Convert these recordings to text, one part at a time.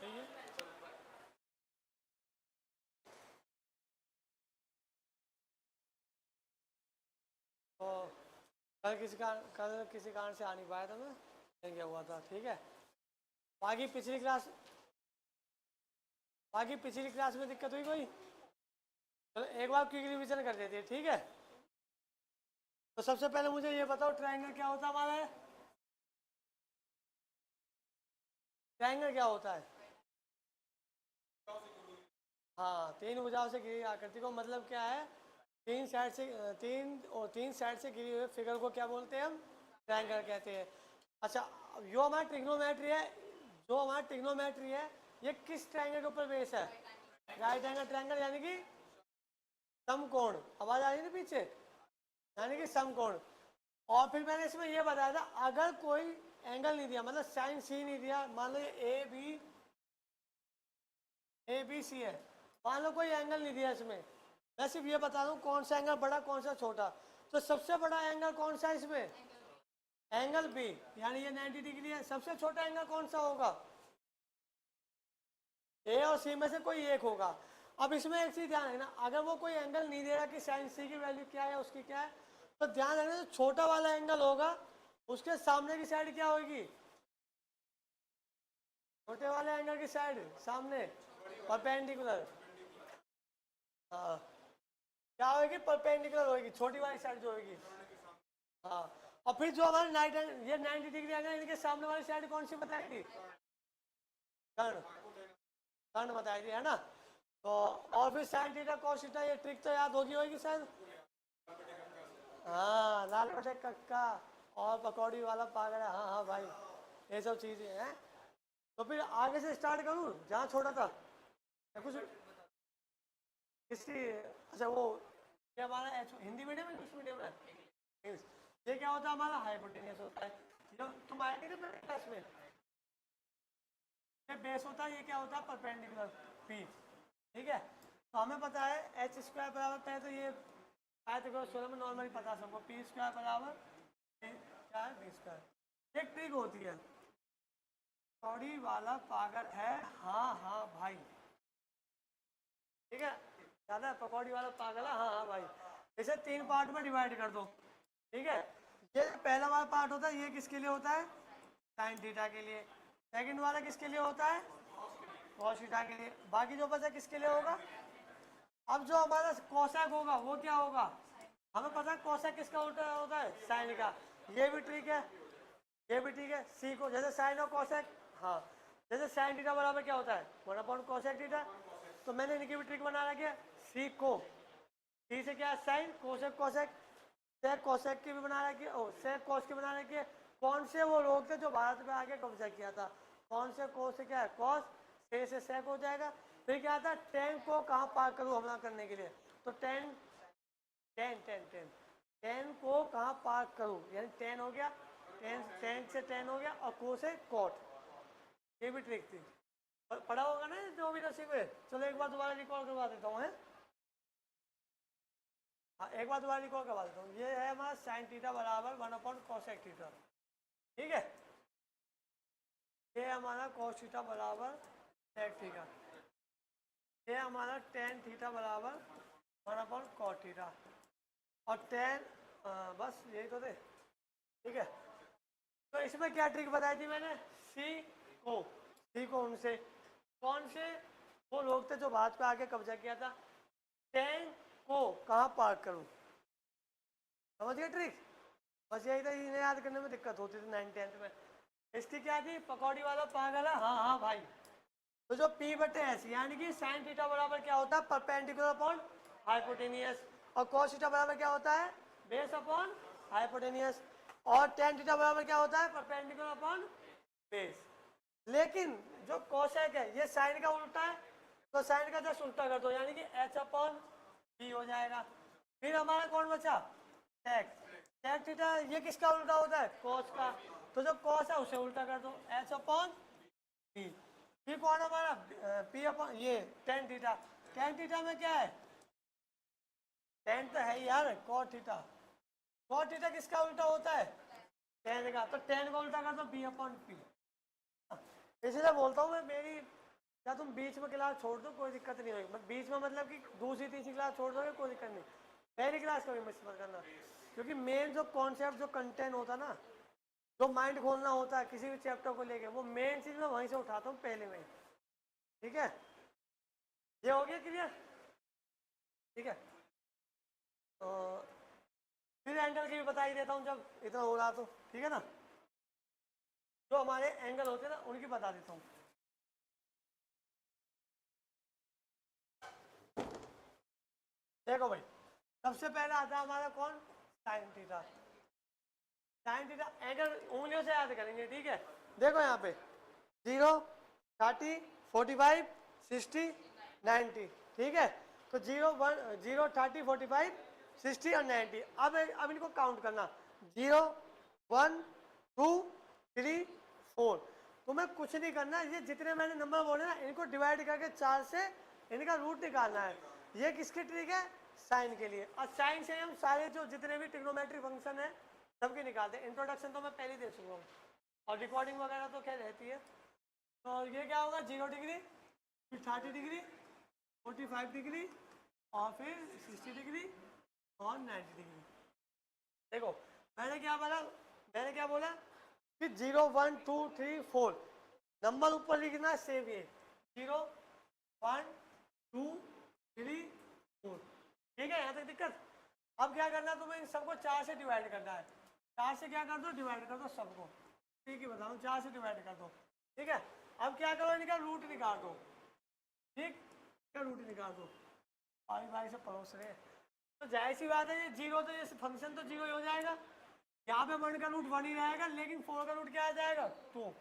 लीजिए। तो कल किसी कारण से आ नहीं पाया था मैं, नहीं गया हुआ था, ठीक है। बाकी पिछली क्लास में दिक्कत हुई कोई? चलो एक बार क्विक रिवीजन कर देते हैं, ठीक है। तो सबसे पहले मुझे ये बताओ, ट्रायंगल क्या होता है हमारा? ट्रायंगल क्या होता है? हाँ, तीन भुजाओं से घिरी आकृति को, मतलब क्या है, तीन साइड से घिरी हुए फिगर को क्या बोलते हैं हम? ट्रायंगल कहते हैं। अच्छा, जो हमारा ट्रिग्नोमेट्री है, ये किस ट्रायंगल के ऊपर बेस है? राइट एंगल ट्रायंगल, यानी कि समकोण। आवाज आ रही है ना पीछे? यानी कि समकोण। और फिर मैंने इसमें यह बताया था, अगर कोई एंगल नहीं दिया, मतलब साइन सी नहीं दिया, मान लो ए बी सी है, मान लो कोई एंगल नहीं दिया इसमें, मैं सिर्फ ये बता दूं कौन सा एंगल बड़ा कौन सा छोटा। तो सबसे बड़ा एंगल कौन सा है इसमें? एंगल बी, यानी ये 90 डिग्री है। सबसे छोटा एंगल कौन सा होगा? ए और सी में से कोई एक होगा। अब इसमें एक चीज ध्यान रखना, अगर वो कोई एंगल नहीं दे रहा कि साइन सी की वैल्यू क्या है, उसकी क्या है, तो ध्यान रखना जो छोटा वाला एंगल होगा उसके सामने की साइड क्या होगी? छोटे वाले एंगल की साइड सामने परपेंडिकुलर, हाँ, क्या होगी? परपेंडिकुलर होगी, छोटी वाली साइड जो होगी। हाँ, और फिर जो हमारे ये 90 डिग्री एंगल, इनके सामने वाली साइड कौन सी बताएगी? कर्ण, कर्ण बताएगी, है ना। तो और फिर साइन थीटा कॉस थीटा, ये ट्रिक तो याद होगी सर। हाँ, लाल बटे कक्का और पकौड़ी वाला पागल है, हाँ हाँ भाई, ये सब चीजें हैं। तो फिर आगे से स्टार्ट करूँ जहाँ छोड़ा था, या कुछ किसी, अच्छा वो क्या हमारा हिंदी मीडियम है, इंग्लिश मीडियम है? इंग्लिश। ये क्या होता है हमारा? हाइपोटेनियस होता है। जो तुम आए थे ना क्लास में, ये बेस होता है, ये क्या होता है? परपेंडिकुलर पी, ठीक है। तो हमें पता है एच स्क्वायर बराबर, पहले तो ये आए थे सोलह में नॉर्मली पता सबको, पी स्क्वायर बराबर क्या है? B square. एक ट्रिक होती है, कौड़ी वाला पागल है, हाँ हाँ भाई, ठीक है, याद है? पकौड़ी वाला पागल है, हाँ हाँ भाई। इसे तीन पार्ट में डिवाइड कर दो, ठीक है। ये पहला वाला पार्ट होता है, ये किसके लिए होता है? साइन थीटा के लिए। सेकंड वाला किसके लिए होता है? कॉस थीटा के लिए। बाकी जो बचा किसके लिए होगा? अब जो हमारा कोसेक होगा वो क्या होगा? हमें पता है कोसेक किसका उल्टा होता है? साइन का। ये भी ठीक है, ये भी ठीक है। सी को जैसे साइन और कोसेक, हाँ, जैसे साइन थीटा बराबर क्या होता है? 1 अपॉन कोसेक थीटा। तो मैंने इनकी भी ट्रिक बना रखी है, सी को, सी से क्या है? Sine, cosec cosec, sec cosec की भी बना रखी है, ओ सेक कोस की बना रखी है। कौन से वो लोग थे जो भारत में आके कब्जा किया था? कौन से कोस से क्या है? कॉस, से सेक हो जाएगा। फिर क्या था? टेन को कहाँ पार करूँ हमला करने के लिए? तो ten, ten ten ten ten को कहाँ पार करूँ, यानी टेन हो गया, टेन टेन से टेन हो गया, और को से कॉट। ये भी ट्रिक थी, पढ़ा होगा ना जो भी नसीब है। चलो एक बार दोबारा रिकॉल करवा देता हूँ, है। हाँ, एक बार दोबारा रिकॉल करवा देता हूँ। ये है हमारा साइन थीटा बराबर 1/cosec थीटा, ठीक है। ये हमारा cos थीटा बराबर sec थीटा, ये हमारा tan थीटा बराबर 1/cot थीटा, और tan, बस यही तो थे, ठीक है। तो इसमें क्या ट्रिक बताई थी मैंने? सी को, सी को उनसे, कौन से? वो लोग थे जो भारत पे आके कब्जा किया था। टेन को कहाँ पार्क करूँ, समझ गए ट्रिक? बस यही था, इन्हें याद करने में दिक्कत होती थी 9th-10th में। इसकी क्या थी? पकौड़ी वाला पागल है, हाँ हाँ भाई। तो जो पी बटे एस, यानी कि साइन थीटा बराबर क्या होता है? Perpendicular upon hypotenuse. और कॉस थीटा बराबर क्या होता है? Base upon hypotenuse. और टेन थीटा बराबर क्या होता है? Perpendicular upon base. लेकिन जो कोसेक है ये साइन का उल्टा है, तो साइन का जस्ट उल्टा कर दो, यानी कि एच अपॉन बी हो जाएगा। फिर हमारा कौन बचा? टेक, टेक थीटा, ये किसका उल्टा होता है? कॉस का। तो जो कॉस है उसे उल्टा कर दो, एच अपॉन बी। फिर कौन हमारा? पी अपॉन ये टेन थीटा। टेन थीटा में क्या है? टेन तो है यार, कॉट थीटा। कॉट थीटा किसका उल्टा होता है? टेन का। तो टेन का उल्टा कर दो, बी अपॉन पी। इसलिए बोलता हूँ मैं, मेरी या तुम बीच में क्लास छोड़ दो कोई दिक्कत नहीं होगी, बीच में मतलब कि दूसरी तीसरी क्लास छोड़ दोगे कोई दिक्कत नहीं, पहली क्लास कभी मिस मत करना, क्योंकि मेन जो कॉन्सेप्ट जो कंटेंट होता ना, जो माइंड खोलना होता है किसी भी चैप्टर को लेके, वो मेन चीज मैं वहीं से उठाता हूँ पहले में। ठीक है, ये हो गया क्लियर। ठीक है, तो फिर एंगल की भी बता ही देता हूँ जब इतना हो रहा तो। ठीक है ना, जो हमारे एंगल होते हैं ना उनकी बता देता हूँ। देखो भाई, सबसे पहले आता है हमारा कौन, sine theta. Sine theta angle उंगलियों से याद करेंगे। ठीक है, देखो यहाँ पे 0, 30, 45, 60, 90। ठीक है, तो 0, 1, 0, 30, 45, 60 और 90। अब इनको काउंट करना, 0, 1, 2, 3, 4। तुम्हें कुछ नहीं करना, ये जितने मैंने नंबर बोले ना इनको डिवाइड करके 4 से इनका रूट निकालना है। ये किसकी ट्रिक है, साइन के लिए। और साइन से हम सारे जो जितने भी ट्रिग्नोमेट्रिक फंक्शन है सबके निकालते हैं। इंट्रोडक्शन तो मैं पहले दे चुका हूँ, और रिकॉर्डिंग वगैरह तो क्या रहती है। तो ये क्या होगा, 0 डिग्री, फिर 30 डिग्री, 45 डिग्री, और फिर 60 डिग्री और 90 डिग्री। देखो मैंने क्या बोला कि 0, 1, 2, 3, 4 नंबर ऊपर लिखना है सेम ये, 0, 1, 2, 3, 4। ठीक है, यहाँ तक दिक्कत। अब क्या करना है तुम्हें, इन सबको 4 से डिवाइड करना है। 4 से क्या कर दो, डिवाइड कर दो सबको। ठीक है बताऊँ, 4 से डिवाइड कर दो। ठीक है, अब क्या करो, इनका रूट निकाल दो। ठीक, क्या रूट निकाल दो, भाई भाई से पड़ोस रहे। तो जाहिर सी बात है ये जीरो, तो ये फंक्शन तो जीरो ही हो जाएगा। यहाँ पे 1 का रूट 1 ही रहेगा, लेकिन 4 का रूट क्या आ जाएगा, 2।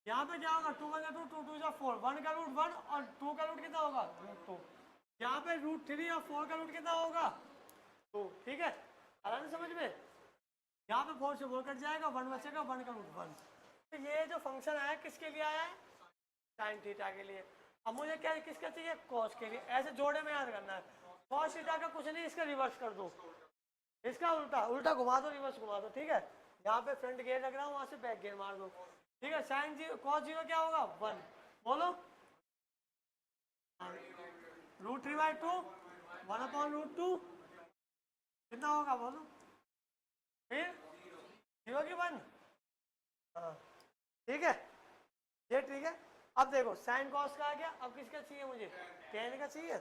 यहाँ पे क्या होगा, 2 1 का 2, 2 2 जा 4, 1 का रूट 1 और 2 का रूट कितना होगा, रूट 2। यहाँ पे रूट 3 और 4 का रूट कितना होगा, 2। ठीक है, आराम से समझ में। यहाँ पे 4 से 4 कट जाएगा, 1 बचेगा, 1 का रूट 1। तो ये जो फंक्शन आया किसके लिए आया है, साइन थीटा के लिए। अब मुझे क्या किसका चाहिए, कॉस के लिए। ऐसे जोड़े में याद करना है, कॉस थीटा का कुछ नहीं, इसका रिवर्स कर दो, इसका उल्टा उल्टा घुमा दो, रिवर्स घुमा दो। ठीक है, यहाँ पे फ्रंट गेयर लग रहा है, वहां से बैक गेयर मार दो। ठीक है, साइन जीरो कॉस जीरो क्या होगा, 1। बोलो, √3/2, 1/√2 कितना होगा, बोलो फिर, 0 की 1। हाँ ठीक है, ये ठीक है। अब देखो साइन कॉस का आ गया, अब किसका चाहिए मुझे, टेन का चाहिए।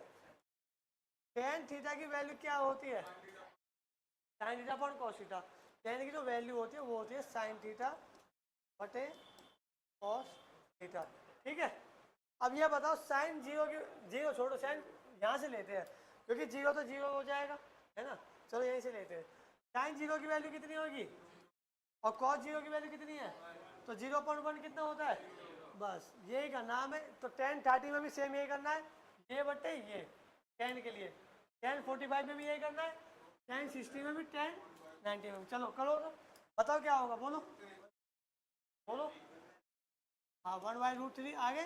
टेन थीटा की वैल्यू क्या होती है, sine theta upon cos theta. Ten की जो वैल्यू होती है वो होती है साइन थीटा बटे कॉस थीटा। ठीक है, अब ये बताओ साइन जीरो की, जीरो छोड़ो, साइन यहाँ से लेते हैं क्योंकि जीरो तो जीरो हो जाएगा, है ना। चलो यहीं से लेते हैं। साइन जीरो की वैल्यू कितनी होगी और कॉस जीरो की वैल्यू कितनी है, तो 0.1 कितना होता है, बस यही का नाम है। तो 10 30 में भी सेम यही करना है, ये बटे ये 10 के लिए। 10 45 में भी यही करना है, 10 60 में भी, 10 90 में भी। चलो करो तो बताओ क्या होगा, बोलो बोलो। हाँ 1/√3 आगे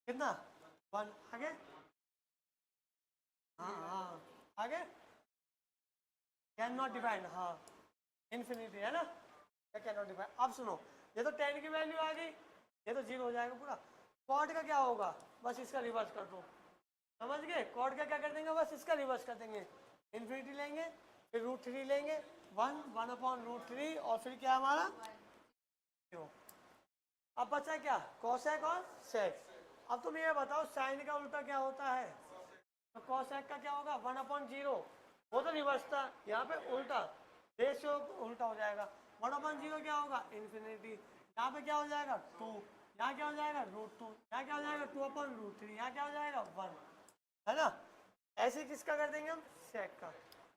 कितना, 1 आगे, हाँ हाँ आगे, कैन नॉट डिवाइड, हाँ इन्फिनिटी है ना, कैन नॉट डिवाइड। अब सुनो, ये तो 10 की वैल्यू आ गई, ये तो 0 हो जाएगा पूरा। कॉट का क्या होगा, बस इसका रिवर्स कर दो, समझ गए। कॉट का क्या कर देंगे, बस इसका रिवर्स कर देंगे, इन्फिनिटी लेंगे, फिर √3 लेंगे, 1/√3 और फिर क्या हमारा 0। अब बचा क्या, कोसेक और सेक। अब तुम ये बताओ साइन का उल्टा क्या होता है, तो कोसेक का क्या होगा, 1/0। वो तो रिवर्स था, यहाँ पे उल्टा, रेशियो उल्टा हो जाएगा। 1/0 क्या होगा, इन्फिनिटी। यहाँ पे क्या हो जाएगा 2, यहाँ क्या हो जाएगा √2, यहाँ क्या हो जाएगा 2/√3, यहाँ क्या हो जाएगा 1, है ना। ऐसे किसका कर देंगे हम, सेक का।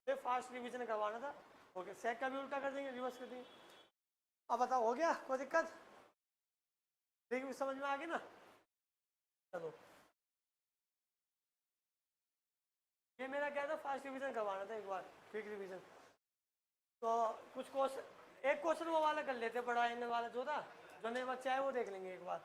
फिर फास्ट रिवीजन करवाना था, ओके। सेक का भी उल्टा कर देंगे, रिवर्स कर देंगे। अब बताओ हो गया, कोई दिक्कत, ठीक है समझ में आ गई ना। चलो ये मेरा क्या था, फास्ट रिवीजन करवाना था एक बार, क्विक रिवीजन। तो कुछ क्वेश्चन, एक क्वेश्चन वो वाला कर लेते, बड़ा एन वाला जो था, जो नए बच्चे आए वो देख लेंगे एक बार।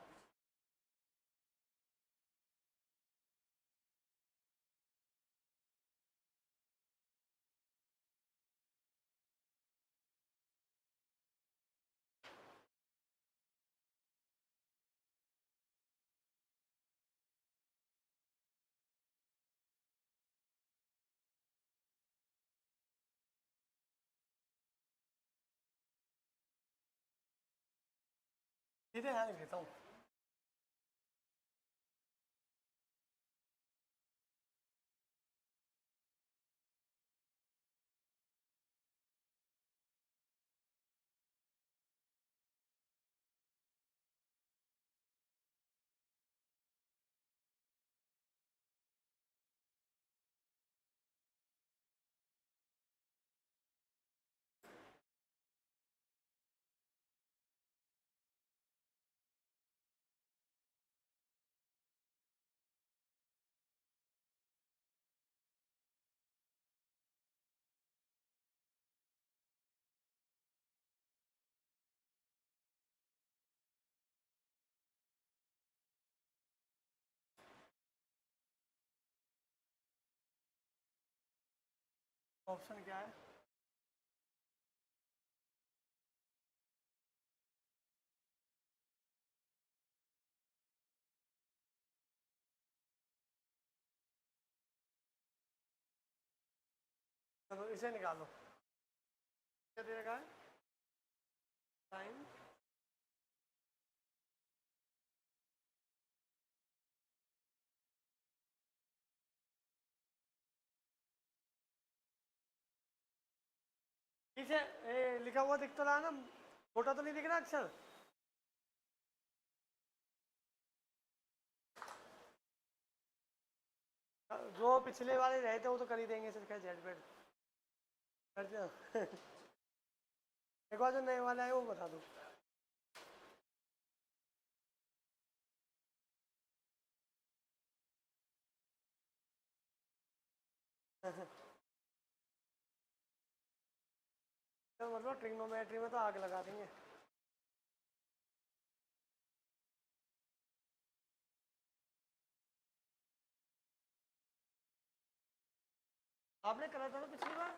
सीधे यहाँ लिख देता हूँ। ऑप्शन क्या है? चलो इसे निकालो। क्या दे रखा है? साइन पीछे लिखा हुआ दिख तो रहा ना, छोटा तो नहीं दिख रहा अक्षर? जो पिछले वाले रहे थे वो तो कर ही देंगे, सिर्फ जेड बेड कर दिया। एक बार जो नए वाला है वो बता दो। तो मतलब ट्रिग्नोमेट्री में तो आग लगा देंगे। आपने करा था ना पिछली बार?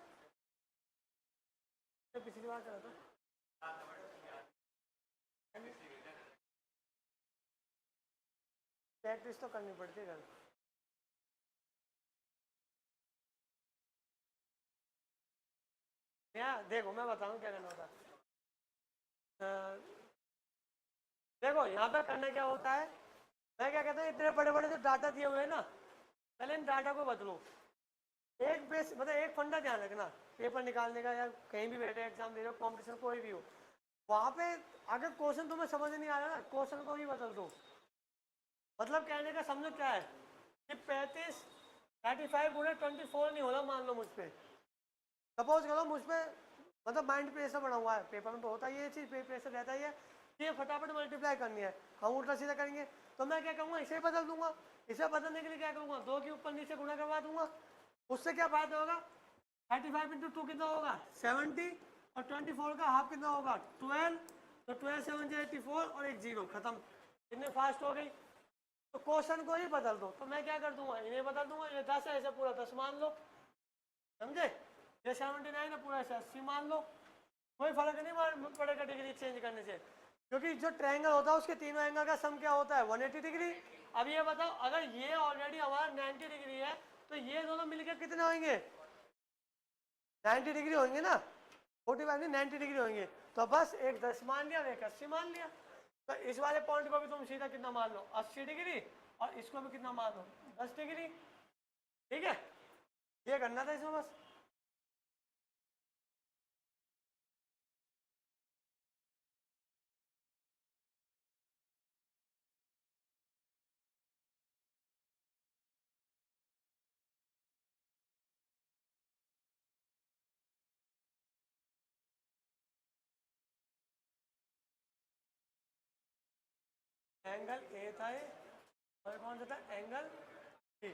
पिछली बार करा था। प्रैक्टिस तो करनी पड़ती है घर। यहाँ देखो मैं बताऊँ क्या करना होता है। देखो यहाँ पे करना क्या होता है, मैं क्या कहता हूँ, इतने बड़े बड़े जो डाटा दिए हुए हैं ना, पहले इन डाटा को बदलो। एक बेस मतलब एक फंडा ध्यान रखना, पेपर निकालने का या कहीं भी बैठे एग्जाम दे रहे हो, कॉम्पिटिशन कोई भी हो, वहाँ पे अगर क्वेश्चन तुम्हें समझ नहीं आ रहा ना, क्वेश्चन को भी बदल दो। मतलब कहने का समझो क्या है कि 35 गुणे 24 नहीं होना, मान लो मुझ पर, सपोज करो मुझ पर, मतलब माइंड पे ऐसा बना हुआ है, पेपर में तो होता ही ये चीज़, प्रेशर रहता ही है कि ये फटाफट मल्टीप्लाई करनी है, हम उल्टा सीधा करेंगे। तो मैं क्या करूँगा, इसे बदल दूंगा। इसे बदलने के लिए क्या करूँगा, 2 के ऊपर नीचे गुणा करवा दूंगा। उससे क्या फायदा होगा, 35 इंटू 2 कितना होगा 70, और 24 का हाफ कितना होगा 12, तो 12 7 84 और एक जीरो, खत्म। कितने फास्ट हो गई। तो क्वेश्चन को ही बदल दो। तो मैं क्या कर दूंगा, इन्हें बदल दूंगा, ये 10 है, ऐसे पूरा 10 मान लो, समझे। ये 79 है, पूरा ऐसे 80 मान लो। कोई फर्क नहीं पड़ेगा डिग्री चेंज करने से, क्योंकि जो ट्रायंगल होता है उसके तीनों एंगल का सम क्या होता है 180 डिग्री। अब ये बताओ, अगर ये ऑलरेडी हमारा 90 डिग्री है, तो ये दोनों मिलकर कितने होंगे 90 डिग्री होंगे ना, 45 नहीं 90 डिग्री होंगे। तो बस एक 10 मान लिया और एक 80 मान लिया। तो इस वाले पॉइंट को भी तुम सीधा कितना मान लो 80 डिग्री, और इसको भी कितना मान लो 10 डिग्री। ठीक है, ये करना था इसमें बस। एंगल ए था ये, और कौन सा था एंगल बी।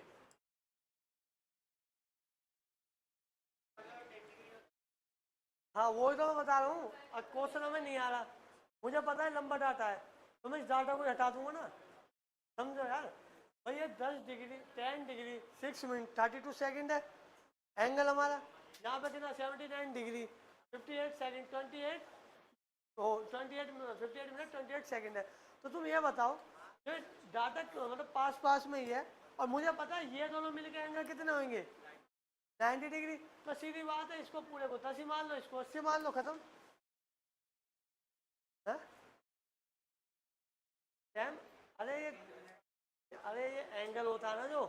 हाँ वही तो मैं बता रहा हूँ, अब क्वेश्चन हमें नहीं आ रहा, मुझे पता है लंबा डाटा है, तो मैं इस डाटा को हटा दूंगा ना, समझो यार। भाई ये 10 डिग्री 10 डिग्री 6 मिनट 32 सेकंड है एंगल हमारा। यहाँ पे कितना 79 डिग्री 58 सेकंड 28, ओ 28 58 मिनट 28 सेकंड है। तो तुम ये बताओ, ये डाटा मतलब पास पास में ही है, और मुझे पता है ये दोनों मिलकर एंगल कितने होंगे 90 डिग्री। तो सीधी बात है, इसको पूरे को 10 ही मान लो, इसको 80 मान लो, खत्म है। अरे ये एंगल होता है ना, जो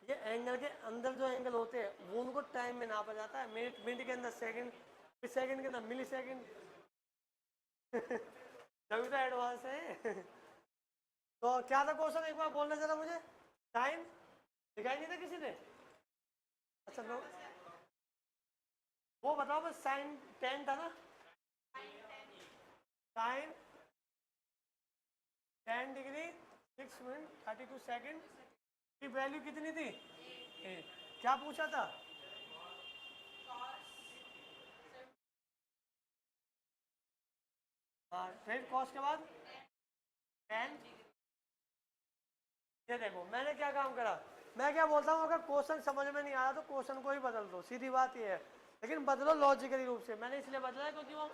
ये एंगल के अंदर जो एंगल होते हैं वो उनको टाइम में नापा जाता है, मिनट मिनट के अंदर सेकंड, फिर सेकंड के अंदर मिली सेकंड। तभी तो एडवांस है। तो क्या था क्वेश्चन, एक बार बोलना जरा मुझे। साइन दिखाई नहीं था किसी ने? अच्छा लो, वो बताओ बस, साइन 10 था ना? साइन 10 डिग्री 6 मिनट 32 सेकंड की वैल्यू कितनी थी? क्या पूछा था? हाँ, फिर कॉस के बाद 10। ये देखो मैंने क्या काम करा, मैं क्या बोलता हूँ, अगर क्वेश्चन समझ में नहीं आया तो क्वेश्चन को ही बदल दो, सीधी बात ये है। लेकिन बदलो लॉजिकली रूप से। मैंने इसलिए बदला है क्योंकि वो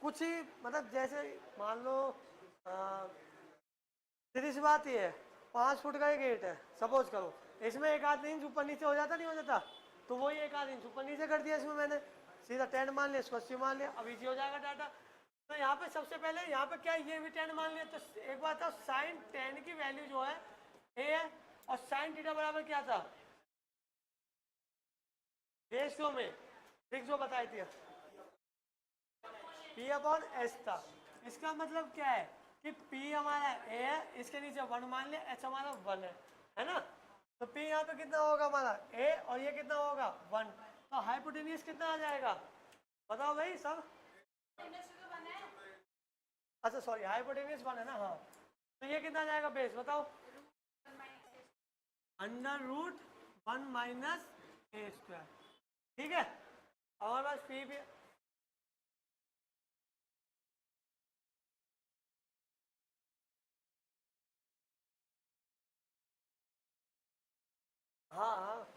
कुछ ही, मतलब जैसे मान लो सीधी सी बात ये है, 5 फुट का एक गेट है सपोज करो, इसमें एक आध इंच ऊपर नीचे हो जाता, नहीं हो जाता? तो वही एक आध इंच ऊपर नीचे कर दिया इसमें मैंने, सीधा 10 मान लिया, इसको 80 मान लिया, अब इजी हो जाएगा डाटा। तो यहाँ पे सबसे पहले यहाँ पे क्या, ये भी 10 मान लिया, तो एक बात था, साइन 10 की वैल्यू जो है ए है, और साइन थीटा बराबर क्या था? रेशियो में फिक्स जो बताई थी, पी अपॉन एच था। इसका मतलब क्या है कि पी हमारा ए है, इसके नीचे 1 मान लिया, एच हमारा 1 है ना? तो पी यहाँ पे कितना होगा हमारा ए, और ये कितना होगा 1, तो हाइपोटेन्यूज कितना आ जाएगा? बताओ भाई सब। अच्छा सॉरी, हाइपोटेन्यूज 1 है ना, हाँ। तो ये कितना आ जाएगा बेस, बताओ? √1 - a²। ठीक है, हमारे पास पी भी, हाँ हाँ,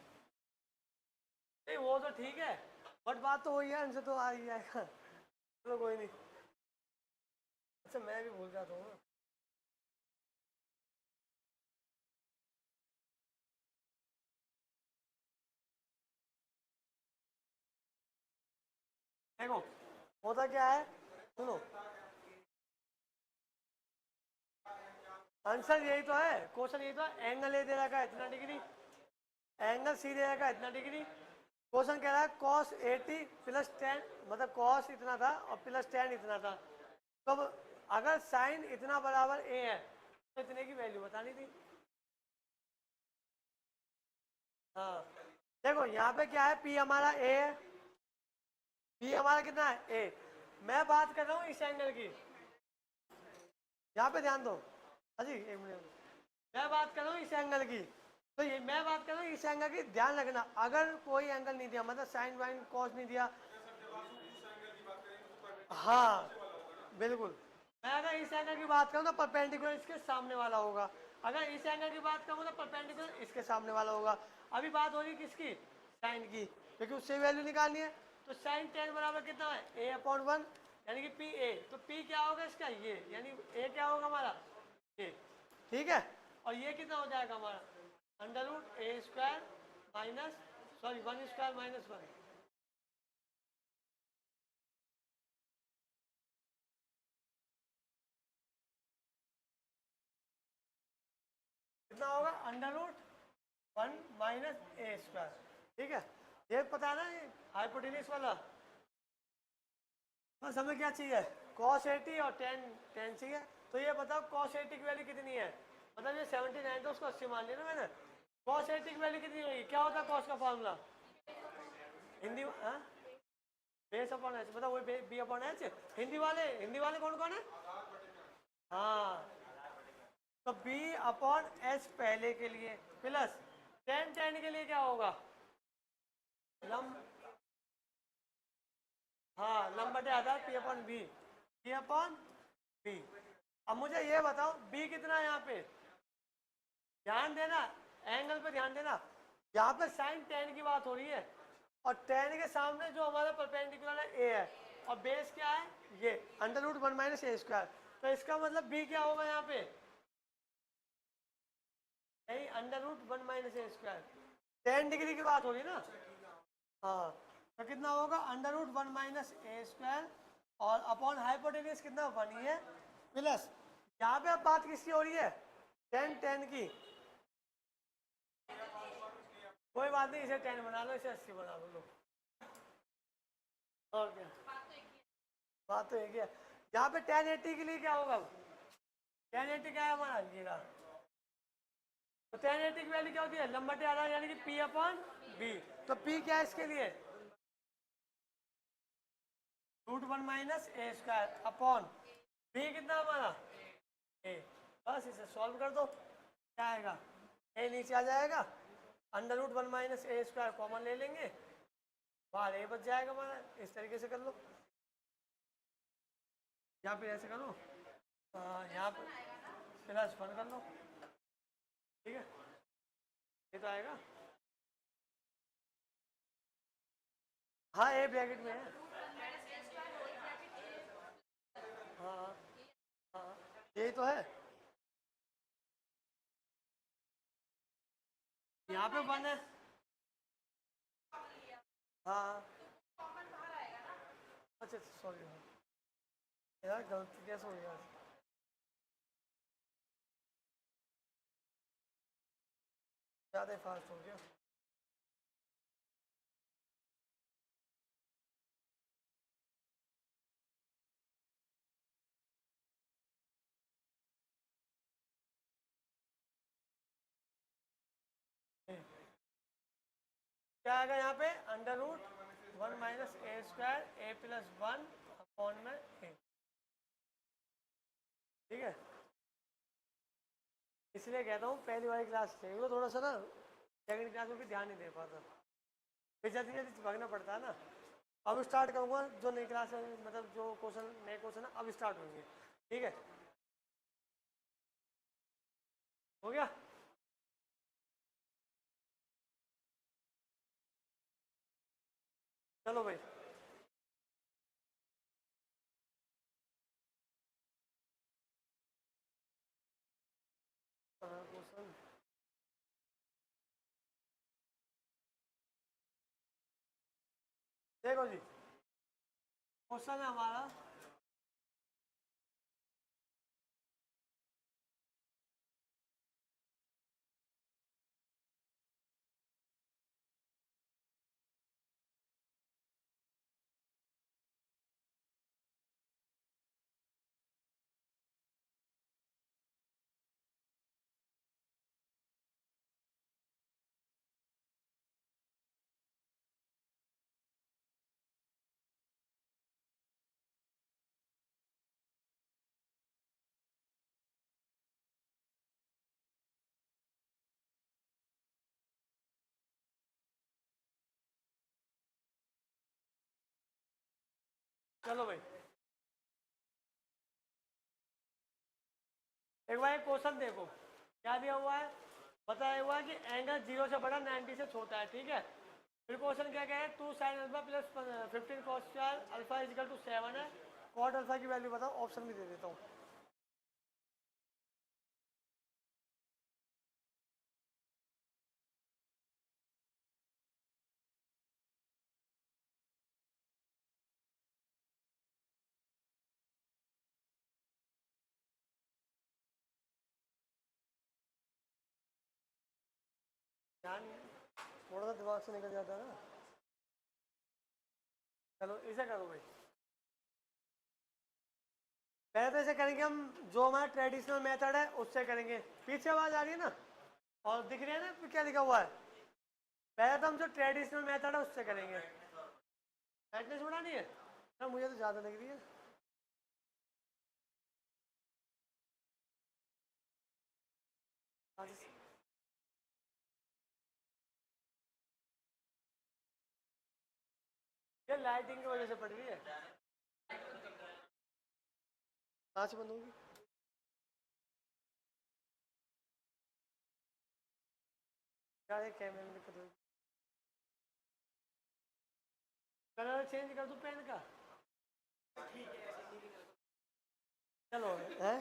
नहीं वो तो ठीक है, बट बात तो वही है, इनसे तो आ ही जाएगा। चलो कोई नहीं। अच्छा मैं भी भूल जाता हूँ ना। देखो होता क्या है, सुनो, आंसर यही तो है, क्वेश्चन यही तो है, एंगल ए दे रखा है इतना डिग्री, एंगल सी दे रखा है इतना डिग्री, क्वेश्चन कह रहा है cos 80 प्लस 10, मतलब cos इतना था और प्लस 10 इतना था। तो अब अगर साइन इतना बराबर ए है तो इतने की वैल्यू बतानी थी। हाँ देखो यहाँ पे क्या है, पी हमारा ए है, पी हमारा कितना है ए, मैं बात कर रहा हूँ इस एंगल की, यहाँ पे ध्यान दो। अजी एक मिनट, मैं बात कर रहा हूँ इस एंगल की, तो ये मैं बात कर रहा हूँ इस एंगल की, ध्यान रखना, अगर कोई एंगल नहीं दिया, मतलब साइन वाइन कॉस नहीं दिया, हाँ बिल्कुल, मैं अगर इस एंगल की बात करूँ तो परपेंडिकुलर इसके सामने वाला होगा, अगर इस एंगल की बात करूँ तो परपेंडिकुलर इसके सामने वाला होगा। अभी बात हो रही किसकी, साइन की, क्योंकि उससे वैल्यू निकालनी है। तो साइन 10 बराबर कितना है a/1, यानी कि पी ए, तो पी क्या होगा इसका, ये यानी ए क्या होगा हमारा ये, ठीक है। और ये कितना हो जाएगा हमारा √a² माइनस, सॉरी 1² - 1, कितना होगा √1 - a²। ठीक है, ये पता है ना, ये हाइपोटेन्यूज वाला। बस हमें क्या चाहिए, cos 80 और tan चाहिए। तो ये बताओ cos 80 की वैल्यू कितनी है, मतलब ये 79 तो उसको 80 मान लिया ना मैंने। cos 80 की वैल्यू कितनी होगी, क्या होता है cos का formula? Hindi base upon H, मतलब वही बी अपॉन एच। हिंदी वाले कौन कौन है? हाँ, तो बी अपॉन एच पहले के लिए, प्लस tan के लिए क्या होगा, लम, हाँ लंब बटे आधार P upon B, P upon B. अब मुझे ये बताओ बी कितना है यहाँ पे, ध्यान देना, एंगल पे ध्यान देना, यहाँ पे साइन 10 की बात हो रही है, और 10 के सामने जो हमारा परपेंडिकुलर है ए है, और बेस क्या है ये √1 - a²। तो इसका मतलब बी क्या होगा यहाँ पे, यही √1 - a², 10 डिग्री की बात हो रही है ना। हाँ, तो कितना होगा √1 - a², और अपॉन हाइपोटेन्यूज कितना 1 ही है, प्लस यहाँ पे अब बात किसकी हो रही है, tan 10 की, बात नहीं, इसे 10 बना लो, इसे 80 बना लो। और क्या, बात तो एक ही है। यहाँ पे 1080 के लिए क्या होगा, 1080 क्या है हमारा, ये रहा। तो 1080 की वैल्यू क्या होती है, लंबटे आधार यानी कि P अपॉन B। तो P क्या है इसके लिए, √1 माइनस ए स्क्वायर अपॉन B कितना हमारा A। बस इसे सॉल्व कर दो, क्या आएगा, A नीचे आ जाएगा, √1 माइनस ए स्क्वायर कॉमन ले लेंगे, बाहर A बच जाएगा हमारा। इस तरीके से कर लो, या फिर ऐसे करो, यहाँ पर +1 कर लो, ठीक है, ये तो आएगा। हाँ ए ब्रैकेट में है, हाँ हाँ यही तो है, यहाँ पे 1 है, हाँ। अच्छा सॉरी यार, गलती कैसे हो गया, ज़्यादा फास्ट हो गया। क्या आएगा यहाँ पे, √1 माइनस ए स्क्वायर A+1 अपॉन में A, ठीक है। इसलिए कहता हूँ पहली वाली क्लास से वो थोड़ा सा ना, सेकंड क्लास में भी ध्यान नहीं दे पाता, फिर जल्दी जल्दी भागना पड़ता है ना। अब स्टार्ट करूँगा जो नई क्लास है, मतलब जो क्वेश्चन नए क्वेश्चन है अब स्टार्ट होंगे, ठीक है, हो गया। चलो भाई, क्वेश्चन देखो जी, क्वेश्चन है हमारा, चलो भाई एक बार एक क्वेश्चन देखो, क्या दिया हुआ है, बताया हुआ है कि एंगल 0 से बड़ा 90 से छोटा है, ठीक है। फिर क्वेश्चन क्या है, 2 sin alpha plus 15 cos square alpha equal to 7 है, कॉट अल्फा की वैल्यू बताओ, ऑप्शन भी दे देता हूँ। ध्यान थोड़ा सा दिमाग से निकल जाता है ना। चलो इसे करो भाई, पहले तो इसे करेंगे हम, जो हमारा ट्रेडिशनल मेथड है उससे करेंगे। पीछे आवाज आ रही है ना, और दिख रही है ना क्या लिखा हुआ है, पहले तो हम जो ट्रेडिशनल मेथड है उससे करेंगे। ब्राइटनेस बढ़ानी है ना, मुझे तो ज़्यादा लग रही है। ये लाइटिंग की वजह से पड़ रही है, कहाँ से बंद होगी, क्या है कैमरे में दिक्कत होगी। कलर चेंज कर दूँ पेन का, चलो है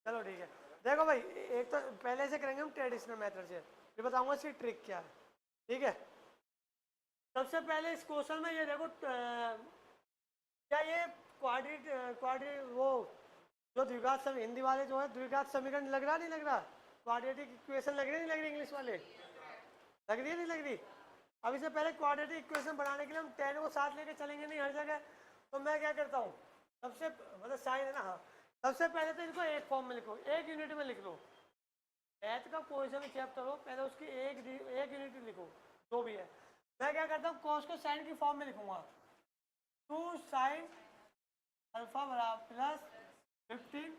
चलो ठीक है। देखो भाई, एक तो पहले से करेंगे हम ट्रेडिशनल मेथड से, फिर बताऊंगा इसकी ट्रिक क्या है, ठीक है। सबसे पहले इस क्वेश्चन में ये देखो, क्या ये क्वाड्री वो जो द्विघात हिंदी वाले जो है द्विघात समीकरण लग रहा नहीं लग रहा, क्वाड्रेटिक इक्वेशन लग रही है नहीं लग रही इंग्लिश वाले, लग रही है नहीं लग रही? अब इससे पहले क्वाड्रेटिक इक्वेशन बनाने के लिए हम टेन को साथ लेके चलेंगे नहीं हर जगह, तो मैं क्या करता हूँ सबसे मतलब साइन है ना, हाँ सबसे पहले तो इनको एक फॉर्म में लिखो, एक यूनिट में लिख लो। मैथ का कोई सा भी चैप्टर हो पहले उसकी एक यूनिट लिखो जो भी है। मैं क्या करता हूँ कॉस को साइन की फॉर्म में लिखूंगा, 2 साइन अल्फा बराबर प्लस 15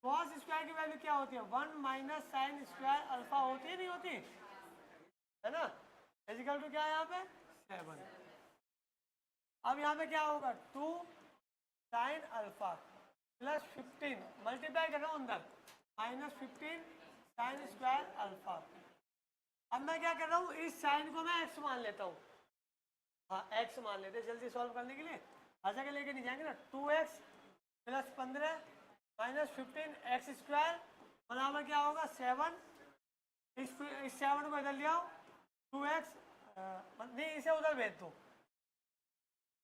कॉस स्क्वायर की वैल्यू क्या होती है 1 माइनस साइन स्क्वायर अल्फा होती है नहीं होती है ना, इक्वल टू क्या है यहाँ पे 7। अब यहाँ पे क्या होगा 2 साइन अल्फा प्लस 15 मल्टीप्लाई कर रहा हूँ अंदर माइनस 15 साइन स्क्वायर अल्फा। अब मैं क्या कर रहा हूँ इस साइन को मैं एक्स मान लेता हूँ, हाँ एक्स मान लेते हैं जल्दी सॉल्व करने के लिए, हर जगह लेके नहीं जाएंगे ना। 2x plus 15 minus 15 x square बराबर क्या होगा 7। इस 7 को इधर ले आओ 2x नहीं इसे उधर भेज दो,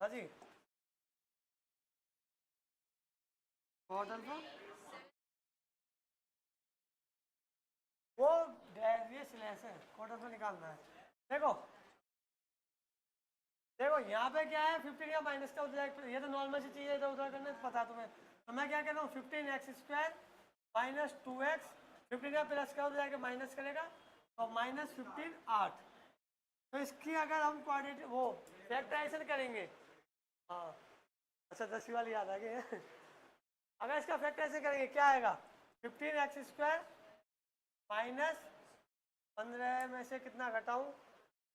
हाँ जी कॉट अल्फा वो ये स्लैश है कॉट अल्फा निकालना है। देखो देखो यहाँ पे क्या है 15 का माइनस का उधर, ये तो नॉर्मल सी चीज़ है इधर उधर करने पता तुम्हें, तो मैं क्या कर रहा हूँ 15 एक्स स्क्वायर माइनस 2x 15 का प्लस का उधर जाके माइनस करेगा तो माइनस 15 8। तो इसकी अगर हम क्वाड्रेटिक वो फैक्टराइजेशन करेंगे, हाँ अच्छा 10 वाली याद आ गई अगर इसका फैक्टराइजेशन करेंगे क्या आएगा 15 एक्स स्क्वायर माइनस 15 में से कितना घटाऊँ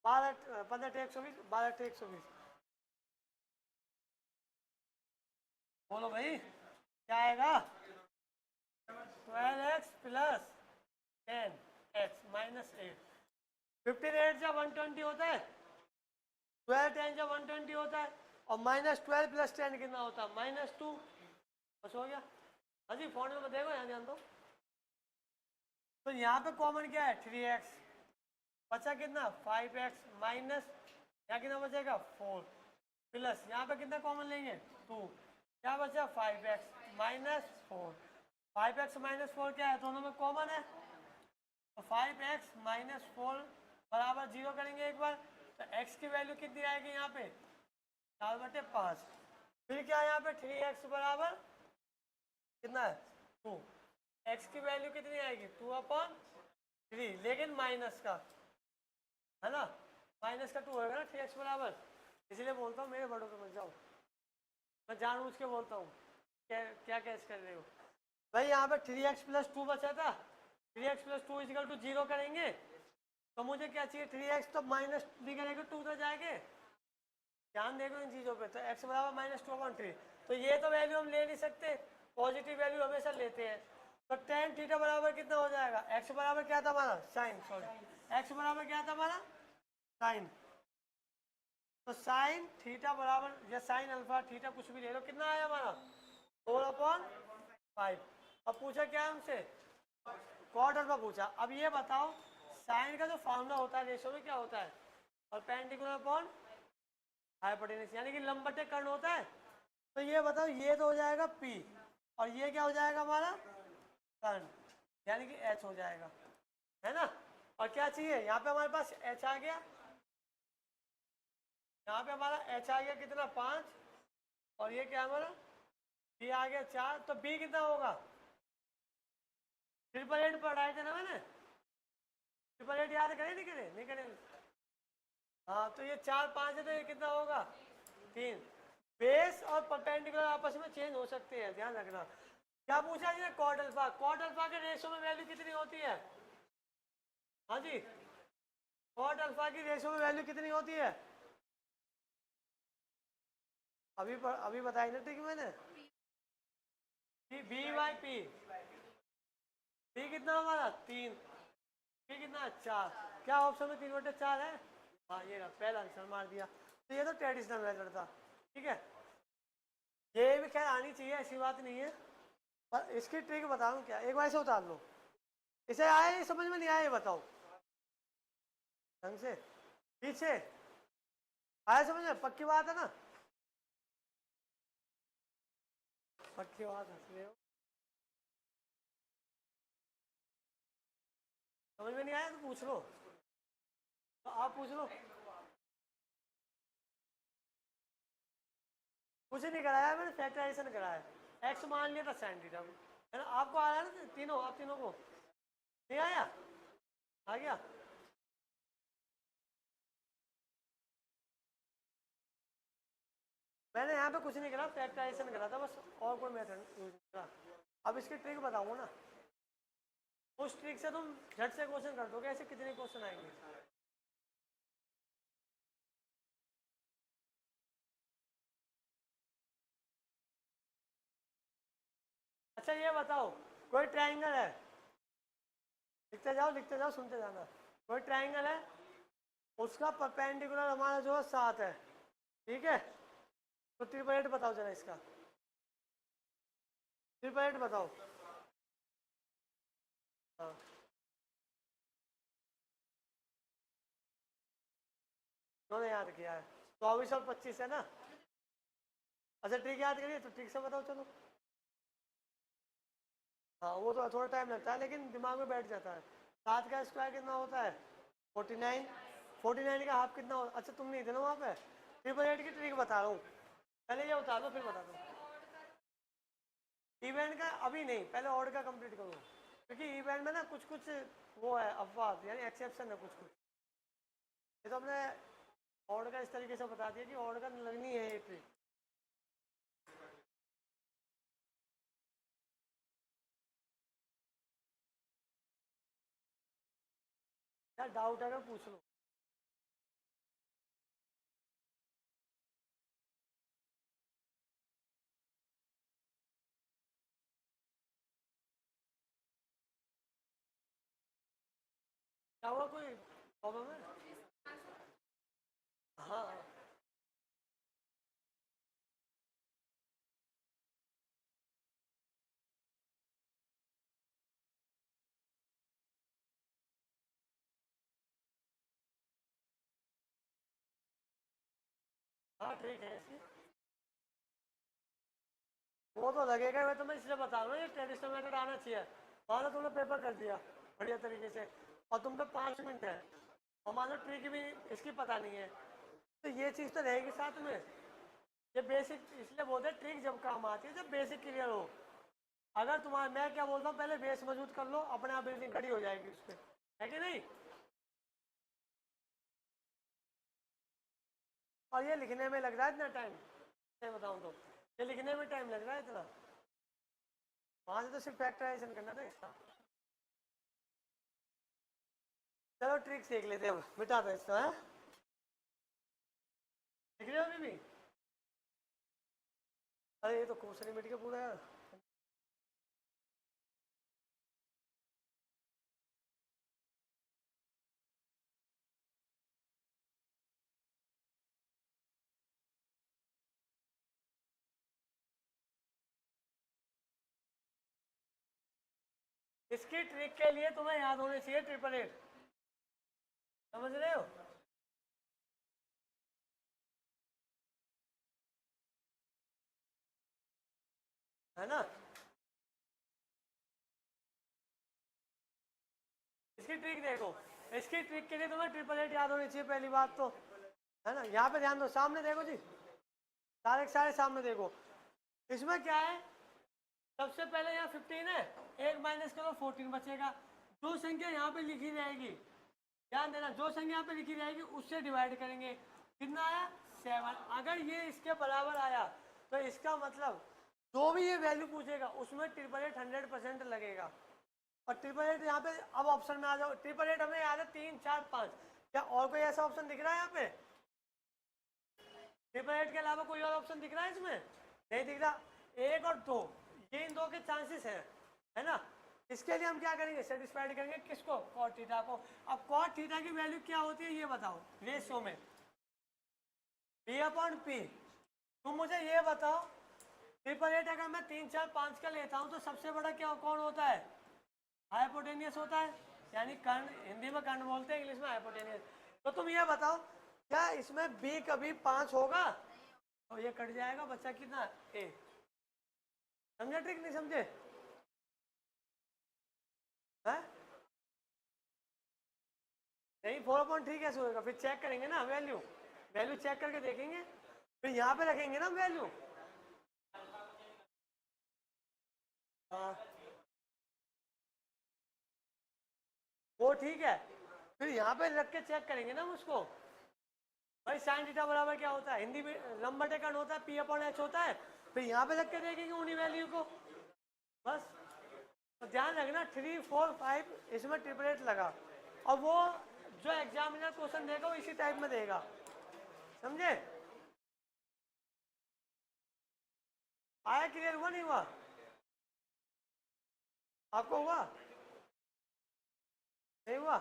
12 15 120 12 120 बोलो भाई क्या आएगा 12x प्लस 10x माइनस 8। 58 जब 120 होता है 12 10 जब 120 होता है और माइनस 12 प्लस 10 कितना होता है -2। बस हो गया। हाँ जी फोन में देखो यहाँ ध्यान दो। तो यहाँ पे कॉमन क्या है 3x बचा कितना 5x माइनस यहाँ कितना बचेगा 4 प्लस यहाँ पे कितना कॉमन लेंगे 2 क्या बचा 5x माइनस 4। 5x माइनस 4 क्या है दोनों में कॉमन है तो 5x माइनस 4 बराबर 0 करेंगे एक बार तो x की वैल्यू कितनी आएगी यहाँ पे 4/5। फिर क्या यहाँ पे 3x बराबर कितना है 2, x की वैल्यू कितनी आएगी 2/3 लेकिन माइनस का है ना, माइनस का 2 होगा ना 3x बराबर, इसलिए बोलता हूँ मेरे बड़ों को मत जाओ, मैं जानबूझ के बोलता हूँ क्या क्या कैच कर रहे हो भाई। यहाँ पे 3x प्लस 2 बचा था 3x प्लस 2 इजिकल टू 0 करेंगे तो मुझे क्या चाहिए 3x तो माइनस भी करेंगे 2 तो जाएंगे, ध्यान देखो इन चीज़ों पे। तो x बराबर -2/3 तो ये तो वैल्यू हम ले नहीं सकते, पॉजिटिव वैल्यू हमेशा लेते हैं। तो tan थीटा बराबर कितना हो जाएगा x बराबर क्या था हमारा साइन, सॉरी x बराबर क्या था हमारा साइन, तो साइन थीटा बराबर या साइन अल्फा थीटा कुछ भी ले लो कितना आया हमारा 4/5। अब पूछा क्या हमसे कॉट अल्फा पूछा। अब ये बताओ साइन का जो फॉर्मूला होता है रेशो में क्या होता है और पेंडिकुलर अपॉन हाइपोटेनस यानी कि लंबवत कर्ण होता है। तो ये बताओ ये तो हो जाएगा P और ये क्या हो जाएगा हमारा कर्ण यानी कि H हो जाएगा है ना। और क्या चाहिए यहाँ पे हमारे पास H आ गया, यहाँ पे हमारा H आ गया कितना 5 और ये क्या हमारा B आ गया 4। तो B कितना होगा 888 पढ़ाए थे ना मैंने, 888 याद करे नहीं करे हाँ। तो ये 4 5 है तो ये कितना होगा 3। बेस और परपेंडिकुलर आपस में चेंज हो सकते हैं ध्यान रखना। क्या पूछा जी कॉट अल्फा, कॉट अल्फा के रेशो में वैल्यू कितनी होती है, हाँ जी कॉट अल्फा की रेशो में वैल्यू कितनी होती है अभी बताई ना ठीक मैंने B/P। P कितना हमारा 3, P कितना 4, क्या ऑप्शन में 3/4 है, हाँ ये रहा पहला आंसर मार दिया। तो ये तो ट्रेडिशनल मेथड था ठीक है, ये भी खैर आनी चाहिए ऐसी बात नहीं है, पर इसकी ट्रिक बताऊँ क्या एक बार ऐसे उतार लो, इसे आए समझ में नहीं आया ये बताओ ढंग से पीछे आया समझ में, पक्की बात है ना, पक्की बात हंस रहे हो। समझ में नहीं आया तो पूछ लो, तो आप पूछ लो। कुछ नहीं कराया मैंने, फैक्टराइजेशन कराया। एक्स मान लिया था साइन थीटा, है ना? आपको आया ना तीनों, आप तीनों को नहीं आया? आ गया। मैंने यहाँ पे कुछ नहीं करा, फैक्टराइजेशन करा था बस, और कोई मेथड यूज नहीं करा। अब इसकी ट्रिक बताऊंगा ना, उस ट्रिक से तुम झट से क्वेश्चन कर दोगे। ऐसे कितने क्वेश्चन आएंगे। अच्छा ये बताओ, कोई ट्राइंगल है, लिखते जाओ सुनते जाना। कोई ट्राइंगल है, उसका परपेंडिकुलर हमारा जो है 7 है, ठीक है? तो ट्रिपल एट बताओ जरा इसका, ट्रिपल एट बताओ। हाँ उन्होंने याद किया है, 24 और 25 है ना? अच्छा ट्रिक याद करिए, तो ट्रिक से बताओ चलो। हाँ वो तो थोड़ा टाइम लगता है लेकिन दिमाग में बैठ जाता है। 7 का स्क्वायर कितना होता है? 49। 49 का हाफ कितना होता है? अच्छा तुम नहीं थे ना वहाँ पे। ट्रिपल एट की ट्रिक बता रहा हूँ, पहले ये बता दो फिर बता दो। इवेंट का अभी नहीं, पहले ऑर्डर का कंप्लीट करो, क्योंकि इवेंट में ना कुछ कुछ वो है अपवाद, यानी एक्सेप्शन है कुछ कुछ। ये तो हमने ऑर्डर का इस तरीके से बता दिया कि ऑर्डर का लगनी है ये ट्रिक। यार डाउट है अगर पूछ लो। क्या हुआ, कोई प्रॉब्लम है? हाँ हाँ ठीक है इसकी, वो तो लगेगा। मैं तुम्हें इसलिए बता रहा हूँ, ये ट्रेडिशनल मेथड आना चाहिए। मान लो तुमने पेपर कर दिया बढ़िया तरीके से, और तुम पे 5 मिनट है, और मान लो ट्रिक भी इसकी पता नहीं है, तो ये चीज़ तो रहेगी साथ में। ये बेसिक इसलिए बोलते हैं ट्रिक जब काम आती है जब बेसिक क्लियर हो। अगर तुम्हारा, मैं क्या बोलता हूँ, पहले बेस मजबूत कर लो, अपने आप बिल्डिंग खड़ी हो जाएगी उस पर, है कि नहीं? और ये लिखने में लग रहा है इतना टाइम, मैं बताऊँ तो ये लिखने में टाइम लग रहा है इतना, वहाँ से तो सिर्फ फैक्टराइजेशन करना था इसका। चलो ट्रिक सीख लेते हैं, अब मिटा दो इसको, है? लिख रहे हो अभी भी? अरे ये तो क्वेश्चन ही मिट गया पूरा यार। इसकी ट्रिक के लिए तुम्हें याद होने चाहिए ट्रिपल एट, समझ रहे हो? है ना? इसकी ट्रिक देखो, इसकी ट्रिक के लिए तुम्हें ट्रिपल एट याद होनी चाहिए पहली बात तो, है ना? यहाँ पे ध्यान दो, सामने देखो जी, सारे के सारे सामने देखो। इसमें क्या है, सबसे पहले यहाँ 15 है, एक माइनस करो 14 बचेगा। जो संख्या यहाँ पे लिखी जाएगी, ध्यान देना, जो संख्या यहाँ पे लिखी जाएगी उससे डिवाइड करेंगे। कितना आया? 7। अगर ये इसके बराबर आया तो इसका मतलब जो भी ये वैल्यू पूछेगा उसमें ट्रिपल एट 100% लगेगा। और ट्रिपल एट यहाँ पे, अब ऑप्शन में आ जाओ, ट्रिपल एट हमें याद है 3 4 5, क्या और कोई ऐसा ऑप्शन दिख रहा है यहाँ पे? ट्रिपल एट के अलावा कोई और ऑप्शन दिख रहा है इसमें? नहीं दिख रहा। एक और दो, ये इन दो के चांसेस है ना? इसके लिए हम क्या करेंगे, सेटिस्फाइड करेंगे किसको? कॉट थीटा को। अब कॉट थीटा की वैल्यू क्या होती है ये बताओ, रेशियो में पी अपॉन पी। तुम मुझे ये बताओ, ट्रिपल एट अगर मैं 3 4 5 का लेता हूँ तो सबसे बड़ा क्या कौन होता है? हाइपोटेनियस होता है, यानी कर्ण, हिंदी में कर्ण बोलते हैं, इंग्लिश में हाइपोटेनियस। तो तुम ये बताओ, क्या इसमें बी कभी 5 होगा? तो ये कट जाएगा, बच्चा कितना? ए। समझे ट्रिक, नहीं समझे? है? नहीं 4/3 कैसे होगा, फिर चेक करेंगे ना वैल्यू, वैल्यू चेक करके देखेंगे, फिर यहाँ पे रखेंगे ना वैल्यू। हाँ वो ठीक है, फिर यहाँ पे रख के चेक करेंगे ना उसको। भाई साइन थीटा बराबर क्या होता है, हिंदी में लंबा टेकन होता है, P/H होता है, फिर यहाँ पे रख के देखेंगे उन्हीं वैल्यू को बस। तो ध्यान रखना 3, 4, 5 इसमें ट्रिपलेट लगा, और वो जो एग्जामिनर क्वेश्चन देगा वो इसी टाइप में देगा, समझे? आया क्लियर, हुआ नहीं हुआ आपको, हुआ नहीं हुआ?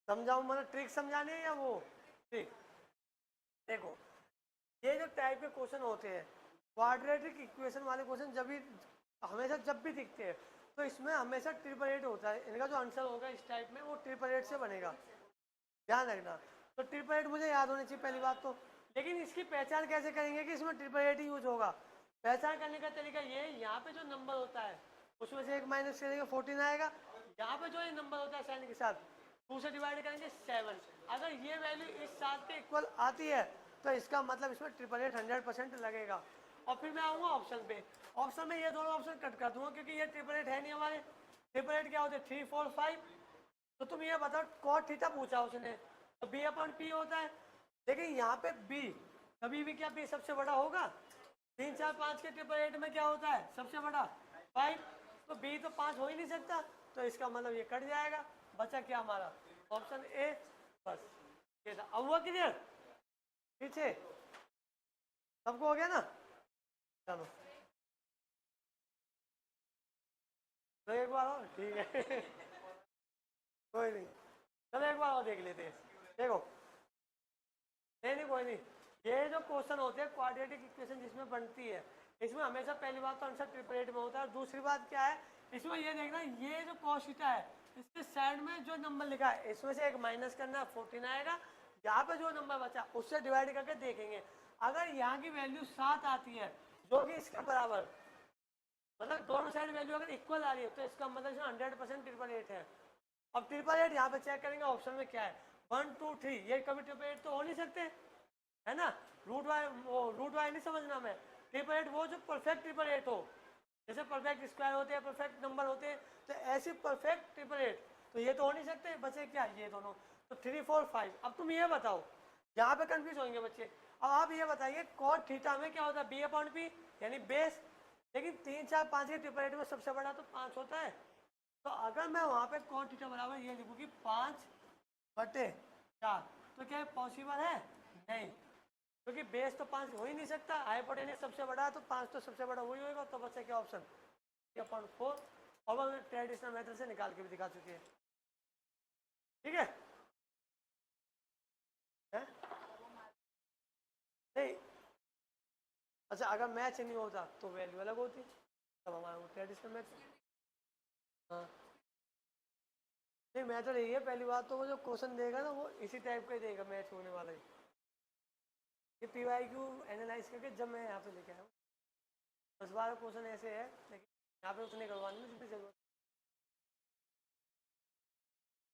समझाऊं, मतलब ट्रिक समझाने है या वो ट्रिक? देखो ये जो टाइप के क्वेश्चन होते हैं, क्वाड्रेटिक इक्वेशन वाले क्वेश्चन जब भी हमेशा जब भी दिखते हैं, तो इसमें हमेशा ट्रिपल एट होता है, इनका जो आंसर होगा इस टाइप में वो ट्रिपल एट से बनेगा, ध्यान रखना। तो ट्रिपल एट मुझे याद होनी चाहिए पहली बात तो, लेकिन इसकी पहचान कैसे करेंगे कि इसमें ट्रिपल एट ही यूज होगा? पहचान करने का तरीका ये, यहाँ पे जो नंबर होता है उसमें से एक माइनस करेंगे 14 आएगा, यहाँ पे जो ये नंबर होता है साइन के साथ 2 से डिवाइड करेंगे 7, अगर ये वैल्यू इस 7 के इक्वल आती है तो इसका मतलब इसमें ट्रिपल एट 100% लगेगा। और फिर मैं आऊँगा ऑप्शन पे, ऑप्शन में ये दोनों ऑप्शन कट कर दूंगा क्योंकि ये ट्रिपल एट है नहीं हमारे। ट्रिपल एट क्या होते हैं 3, 4, 5, तो तुम ये बताओ कॉट थीटा पूछा उसने, तो B/P होता है, लेकिन यहाँ पे B कभी भी क्या B सबसे बड़ा होगा? 3, 4, 5 के ट्रिपल एट में क्या होता है सबसे बड़ा 5, तो B तो 5 हो ही नहीं सकता, तो इसका मतलब ये कट जाएगा, बचा क्या हमारा ऑप्शन ए, बस ये था। अब हुआ क्लियर पीछे, सबको हो गया ना? चलो तो एक बार और ठीक है कोई नहीं, चलो एक बार और देख लेते हैं, देखो नहीं नहीं कोई नहीं, ये जो क्वेश्चन होते हैं क्वाड्रेटिक इक्वेशन जिसमें बनती है, इसमें हमेशा पहली बात तो आंसर ट्रिपल एट में होता है, और दूसरी बात क्या है इसमें ये देखना, ये जो cos थीटा है इसके साइड में जो नंबर लिखा है इसमें से एक माइनस करना 14 आएगा, यहाँ पे जो नंबर बचा उससे डिवाइड करके देखेंगे, अगर यहाँ की वैल्यू 7 आती है जो कि इसके बराबर, मतलब दोनों साइड वैल्यू अगर इक्वल आ रही है तो इसका मतलब इसमें 100% ट्रिपल एट है। अब ट्रिपल एट यहाँ पे चेक करेंगे ऑप्शन में क्या है 1, 2, 3, ये कभी ट्रिपल एट तो हो नहीं सकते, है ना? रूट वाई नहीं समझना मैं, ट्रिपल एट वो जो परफेक्ट ट्रिपल एट हो, जैसे परफेक्ट स्क्वायर होते हैं परफेक्ट नंबर होते हैं, तो ऐसे परफेक्ट ट्रिपल एट तो ये तो हो नहीं सकते, बचे क्या ये दोनों, तो 3, 4, 5। अब तुम ये बताओ, यहाँ पे कंफ्यूज होंगे बच्चे, अब आप ये बताइए कॉट थीटा में क्या होता है B/P यानी बेस, लेकिन 3, 4, 5 के ट्रिपल एट में सबसे बड़ा तो 5 होता है, तो अगर मैं वहाँ पे कॉट थीटा बराबर ये लिखूँ कि 5/4, तो क्या पॉसिबल है? नहीं, क्योंकि बेस तो 5 हो ही नहीं सकता, हाइपोटेनस सबसे बड़ा है तो 5 तो सबसे बड़ा वही होगा, तो बचा क्या ऑप्शन P/4, और वो ट्रेडिशनल मेथड से निकाल के भी दिखा चुके हैं, ठीक है? नहीं अच्छा, अगर मैच नहीं होता तो वैल्यू अलग होती, तब हमारा वो ट्रेडिशनल मैथ। हाँ नहीं मैथड यही है, पहली बात तो वो जो क्वेश्चन देगा ना वो इसी टाइप का ही देगा मैच होने वाला ही, ये PYQ एनालाइज करके जब मैं यहाँ पे लेके आया हूँ 10-12 क्वेश्चन ऐसे है, लेकिन यहाँ पे उतने करवाने में जितनी जरूरत,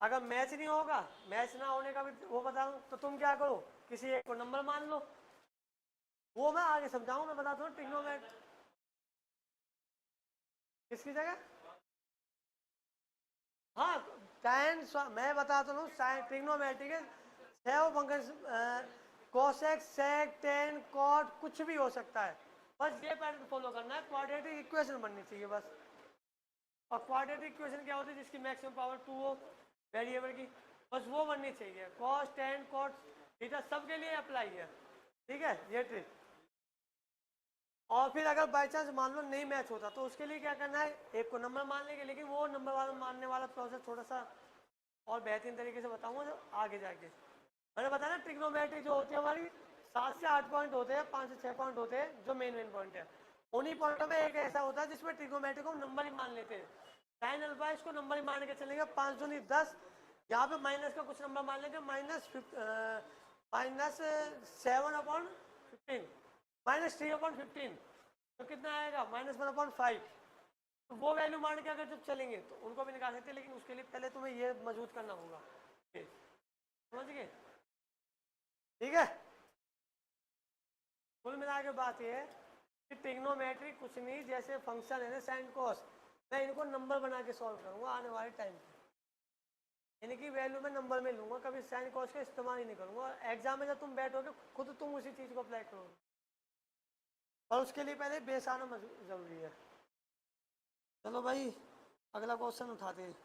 अगर मैच नहीं होगा, मैच ना होने का भी वो बताऊँ तो तुम क्या करो, किसी एक को नंबर मान लो, वो मैं आगे समझाऊँ, मैं बताता हूँ ट्रिग्नोमेट किसकी जगह, हाँ tan मैं बताता हूँ ट्रिग्नोमेट्रिक है, छह function cosec sec tan cot कुछ भी हो सकता है, बस ये पैटर्न फॉलो करना है, क्वाड्रेटिक इक्वेशन बननी चाहिए बस। और क्वाड्रेटिक इक्वेशन क्या होती है जिसकी मैक्सिमम पावर 2 हो वेरिएबल की, बस वो बननी चाहिए, कॉस टेन कॉट थीटा सबके लिए अप्लाई है, ठीक है ये ट्रिक। और फिर अगर बाई चांस मान लो नहीं मैच होता तो उसके लिए क्या करना है, एक को नंबर मान लेंगे, लेकिन वो नंबर वाला मानने वाला प्रोसेस थोड़ा सा और बेहतरीन तरीके से बताऊंगा जो आगे जाके, मैंने बताया ना ट्रिग्नोमेट्री जो होती है हमारी 7 से 8 पॉइंट होते हैं, 5 से 6 पॉइंट होते हैं जो मेन पॉइंट है, उन्हीं पॉइंटों में एक ऐसा होता है जिसमें ट्रिग्नोमेट्री को नंबर ही मान लेते हैं, साइन अल्फा इसको नंबर ही मान के चलेंगे, 5 दूनी 10, यहाँ पे माइनस का कुछ नंबर मान लेंगे -7/15, -3/15, तो कितना आएगा -1/5, तो वो वैल्यू मान के अगर जब चलेंगे तो उनको भी निकाल सकते हैं, लेकिन उसके लिए पहले तुम्हें ये मजबूत करना होगा। समझ गए? ठीक है। कुल मिला के बात ये है कि ट्रिग्नोमेट्री कुछ नहीं, जैसे फंक्शन है ना साइन कॉस, मैं इनको नंबर बना के सॉल्व करूंगा आने वाले टाइम पे, यानी कि वैल्यू में नंबर में लूंगा, कभी साइन कॉस का इस्तेमाल ही नहीं करूंगा। और एग्जाम में जब तुम बैठोगे खुद तुम उसी चीज़ को अप्लाई करोगे, और उसके लिए पहले बेस आना जरूरी है। चलो भाई अगला क्वेश्चन उठाते हैं।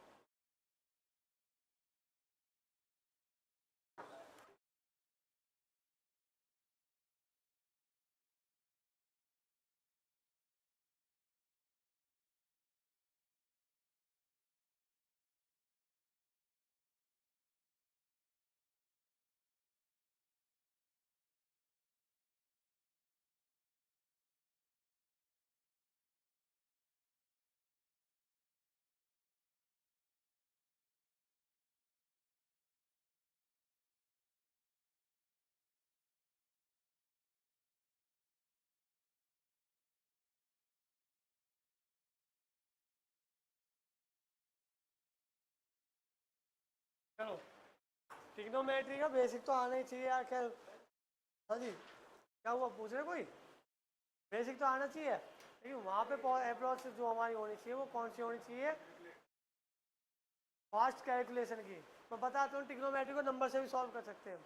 चलो ट्रिग्नोमेट्री का बेसिक तो आना ही चाहिए यार। खैर हाँ जी, क्या हुआ, पूछ रहे कोई? बेसिक तो आना चाहिए, लेकिन वहाँ पे अप्रोच जो हमारी होनी चाहिए वो कौन सी होनी चाहिए? फास्ट कैलकुलेशन की। मैं बताता हूँ, ट्रिग्नोमेट्री को नंबर से भी सॉल्व कर सकते हैं।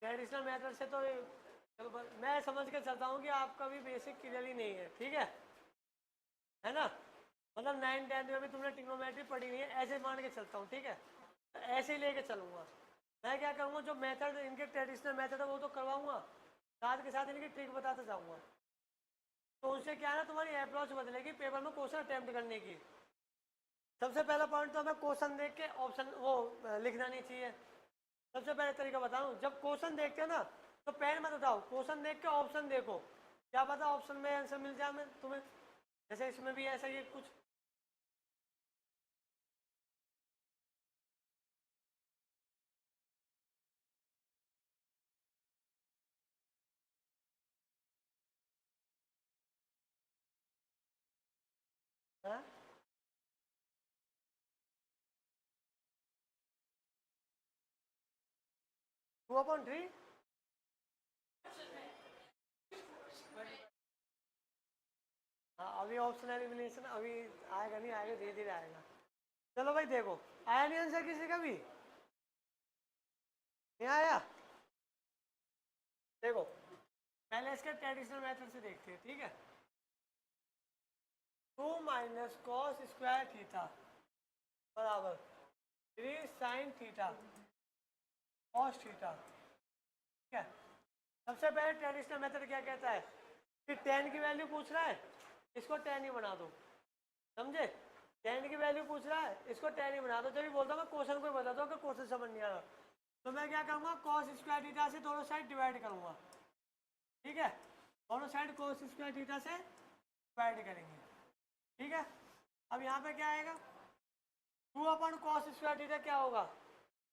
ट्रेडिशनल मेथड से तो चलो मैं समझ के चलता हूँ कि आपका भी बेसिक क्लियर ही नहीं है, ठीक है ना? मतलब 9th 10th में भी तुमने ट्रिग्नोमेट्री पढ़ी नहीं है, ऐसे मान के चलता हूँ, ठीक है? ऐसे ही लेके चलूंगा। मैं क्या करूँगा, जो मेथड इनके ट्रेडिशनल मेथड है वो तो करवाऊंगा, साथ के साथ इनकी ट्रिक बताते जाऊँगा। तो उससे क्या है ना, तुम्हारी अप्रोच बदलेगी पेपर में क्वेश्चन अटेम्प्ट करने की। सबसे पहला पॉइंट तो हमें क्वेश्चन देख के ऑप्शन वो लिखना नहीं चाहिए। सबसे पहले तरीका बताऊं, जब क्वेश्चन देखते हो ना तो पेन मत उठाओ, क्वेश्चन देख के ऑप्शन देखो, क्या पता ऑप्शन में आंसर मिल जाए मैं तुम्हें। जैसे इसमें भी ऐसा ही है कुछ। हाँ 2/3। हाँ अभी ऑप्शन एलिमिनेशन अभी आएगा, नहीं आएगा, धीरे धीरे आएगा। चलो भाई देखो, आया नहीं आंसर किसी का भी? नहीं आया? देखो पहले इसके ट्रेडिशनल मेथड से देखते हैं, ठीक है? 2 माइनस कॉस स्क्वायर थीटा बराबर 3 साइन थीटा कॉस थीटा, ठीक है? सबसे पहले ट्रेडिशनल मेथड क्या कहता है कि टेन की वैल्यू पूछ रहा है, इसको टेन ही बना दो, समझे? टेन की वैल्यू पूछ रहा है, इसको टेन ही बना दो। जब भी बोलता हूँ मैं क्वेश्चन को ही बता दो कि क्वेश्चन समझ नहीं आ रहा, तो मैं क्या करूँगा, कॉस स्क्वायर थीटा से दोनों साइड डिवाइड करूँगा, ठीक है? दोनों साइड कॉस स्क्वायर थीटा से डिवाइड करेंगे, ठीक है? अब यहाँ पे क्या आएगा, 2/cos स्क्वायर थीटा क्या होगा,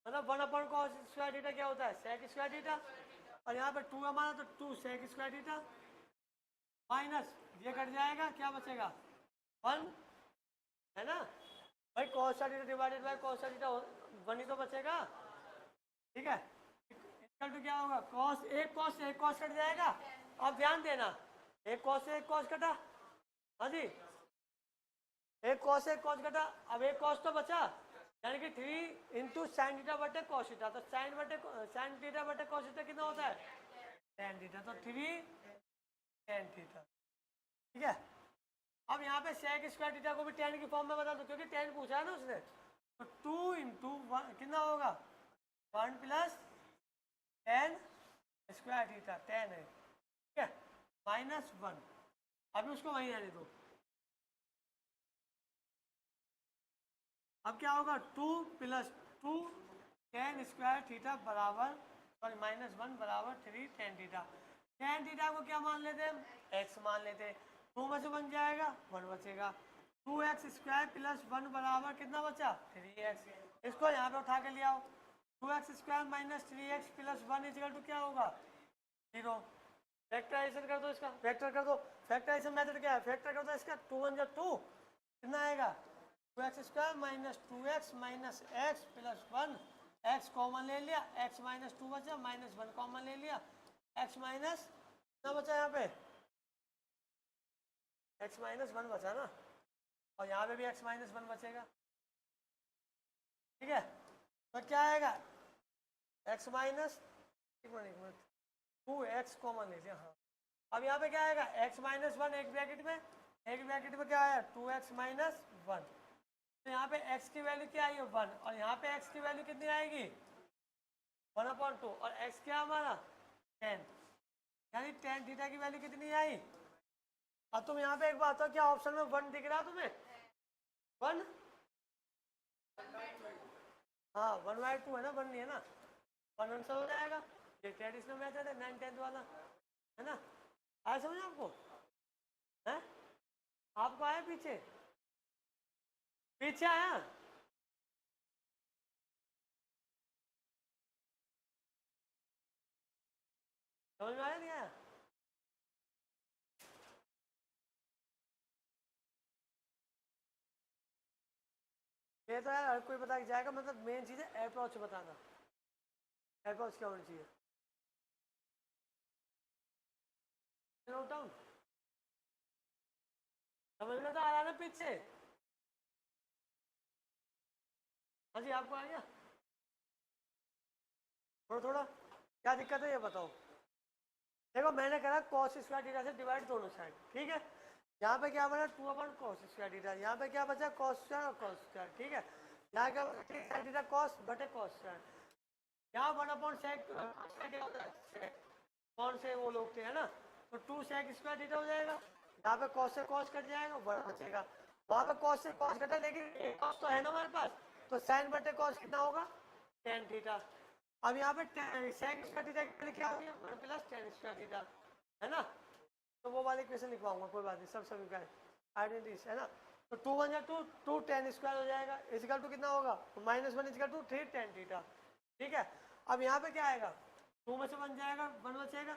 मतलब 1/cos स्क्वायर थीटा क्या होता है, सेक स्क्वायर थीटा। और यहाँ पे 2 हमारा तो 2 सेक स्क्वायर थीटा माइनस ये कट जाएगा, क्या बचेगा 1, है ना भाई? cos theta divided by cos theta 1 ही तो बचेगा, ठीक है? इक्वल टू क्या होगा, cos एक cos कट जाएगा। अब ध्यान देना, एक cos से एक cos कटा, हाँ जी, एक cos से एक cos कटा। अब एक cos तो बचा, यानी कि 3 इंटू साइन थीटा बटे cos थीटा। तो साइन थीटा बटे cos थीटा कितना होता है, tan थीटा। तो 3 tan थीटा, ठीक है? अब यहाँ पे सेक स्क्वायर थीटा को भी टेन की फॉर्म में बता दो, क्योंकि टेन पूछा है ना उसने। तो 2 इंटू वन कितना होगा, 1 प्लस टेन स्क्वायर थीटा, 10 है, ठीक है, -1। अभी उसको वहीं रहने दो। अब क्या होगा, 2 प्लस 2 टेन स्क्वायर थीटा बराबर, सॉरी -1 बराबर 3 टेन थीटा। टेन थीटा को क्या मान लेते हैं, एक्स मान लेते हैं। 2 में से बन जाएगा 1 बचेगा। 2x स्क्वायर प्लस 1 बराबर कितना बचा, 3x। इसको यहाँ पे उठा के ले आओ। 2x square minus 3x plus 1 equal to क्या होगा, 0। फैक्टराइजेशन कर दो इसका, फैक्टर कर दो। फैक्टराइजेशन मेथड क्या है, फैक्टर कर दो इसका। 2 1 जा 2, कितना आएगा, 2x square minus 2x minus x plus 1। X common ले लिया, x माइनस 2 बचा, -1 कॉमन ले लिया, x माइनस कितना बचा यहाँ पे, x माइनस 1 बचा ना, और यहाँ पे भी x माइनस 1 बचेगा, ठीक है। तो क्या आएगा, x माइनस, एक मिनट 2x कॉमन ले लिया, हाँ। अब यहाँ पे क्या आएगा, x माइनस 1 एक ब्रैकेट में, एक ब्रैकेट में क्या आया 2x माइनस 1। तो यहाँ पे x की वैल्यू क्या आई है 1, और यहाँ पे x की वैल्यू कितनी आएगी 1/2, और x क्या हमारा 10, यानी टेन थीटा की वैल्यू कितनी आई। अब तुम यहाँ पे एक बात हो, क्या ऑप्शन में 1 दिख रहा तुम्हें, 1, हाँ 1/2 है ना, 1 नहीं है ना, 1 आंसर हो जाएगा। ये ट्रेडिशनल मेथड है 9 10 वाला, है ना। आया समझ आपको, है आपको आया, पीछे पीछे आया, समझ में आया नहीं आया। ये तो यार हर कोई बता के जाएगा, मतलब मेन चीज़ है अप्रोच बताना, अप्रोच क्या होनी चाहिए। नोट डाउन, समझ में तो आ रहा ना पीछे। हाँ जी, आपको आ गया थोड़ा थोड़ा, क्या दिक्कत है ये बताओ। देखो मैंने कहा कॉस स्क्वायर थीटा से डिवाइड दोनों साइड, ठीक है। यहाँ पे क्या बना 2/cos स्क्वायर थीटा, यहाँ पे क्या बचा cos स्क्वायर और cos स्क्वायर, ठीक है। यहाँ क्या sin थीटा cos बटे cos स्क्वायर, यहाँ 1/sec कौन से वो लोग थे, है ना। तो 2 sec स्क्वायर थीटा हो जाएगा, यहाँ पे cos से cos कट जाएगा, बड़ा बचेगा। वहाँ पे cos से cos कटा, लेकिन cos तो है ना हमारे पास, तो sin बटे cos कितना होगा, tan थीटा। अब यहाँ पे sec स्क्वायर थीटा के लिए क्या हो गया 1 प्लस tan स्क्वायर थीटा, है ना। तो वो वाले क्वेश्चन लिखवाऊंगा, कोई बात नहीं, सब सभी का आइडेंटिटीज है ना। तो 2 1 जा 2, 2 tan स्क्वायर हो जाएगा, इजिकल टू कितना होगा, -1 इजिकल टू 3 tan थीटा, ठीक है। अब यहाँ पे क्या आएगा, 2 में से बन जाएगा 1 बचेगा,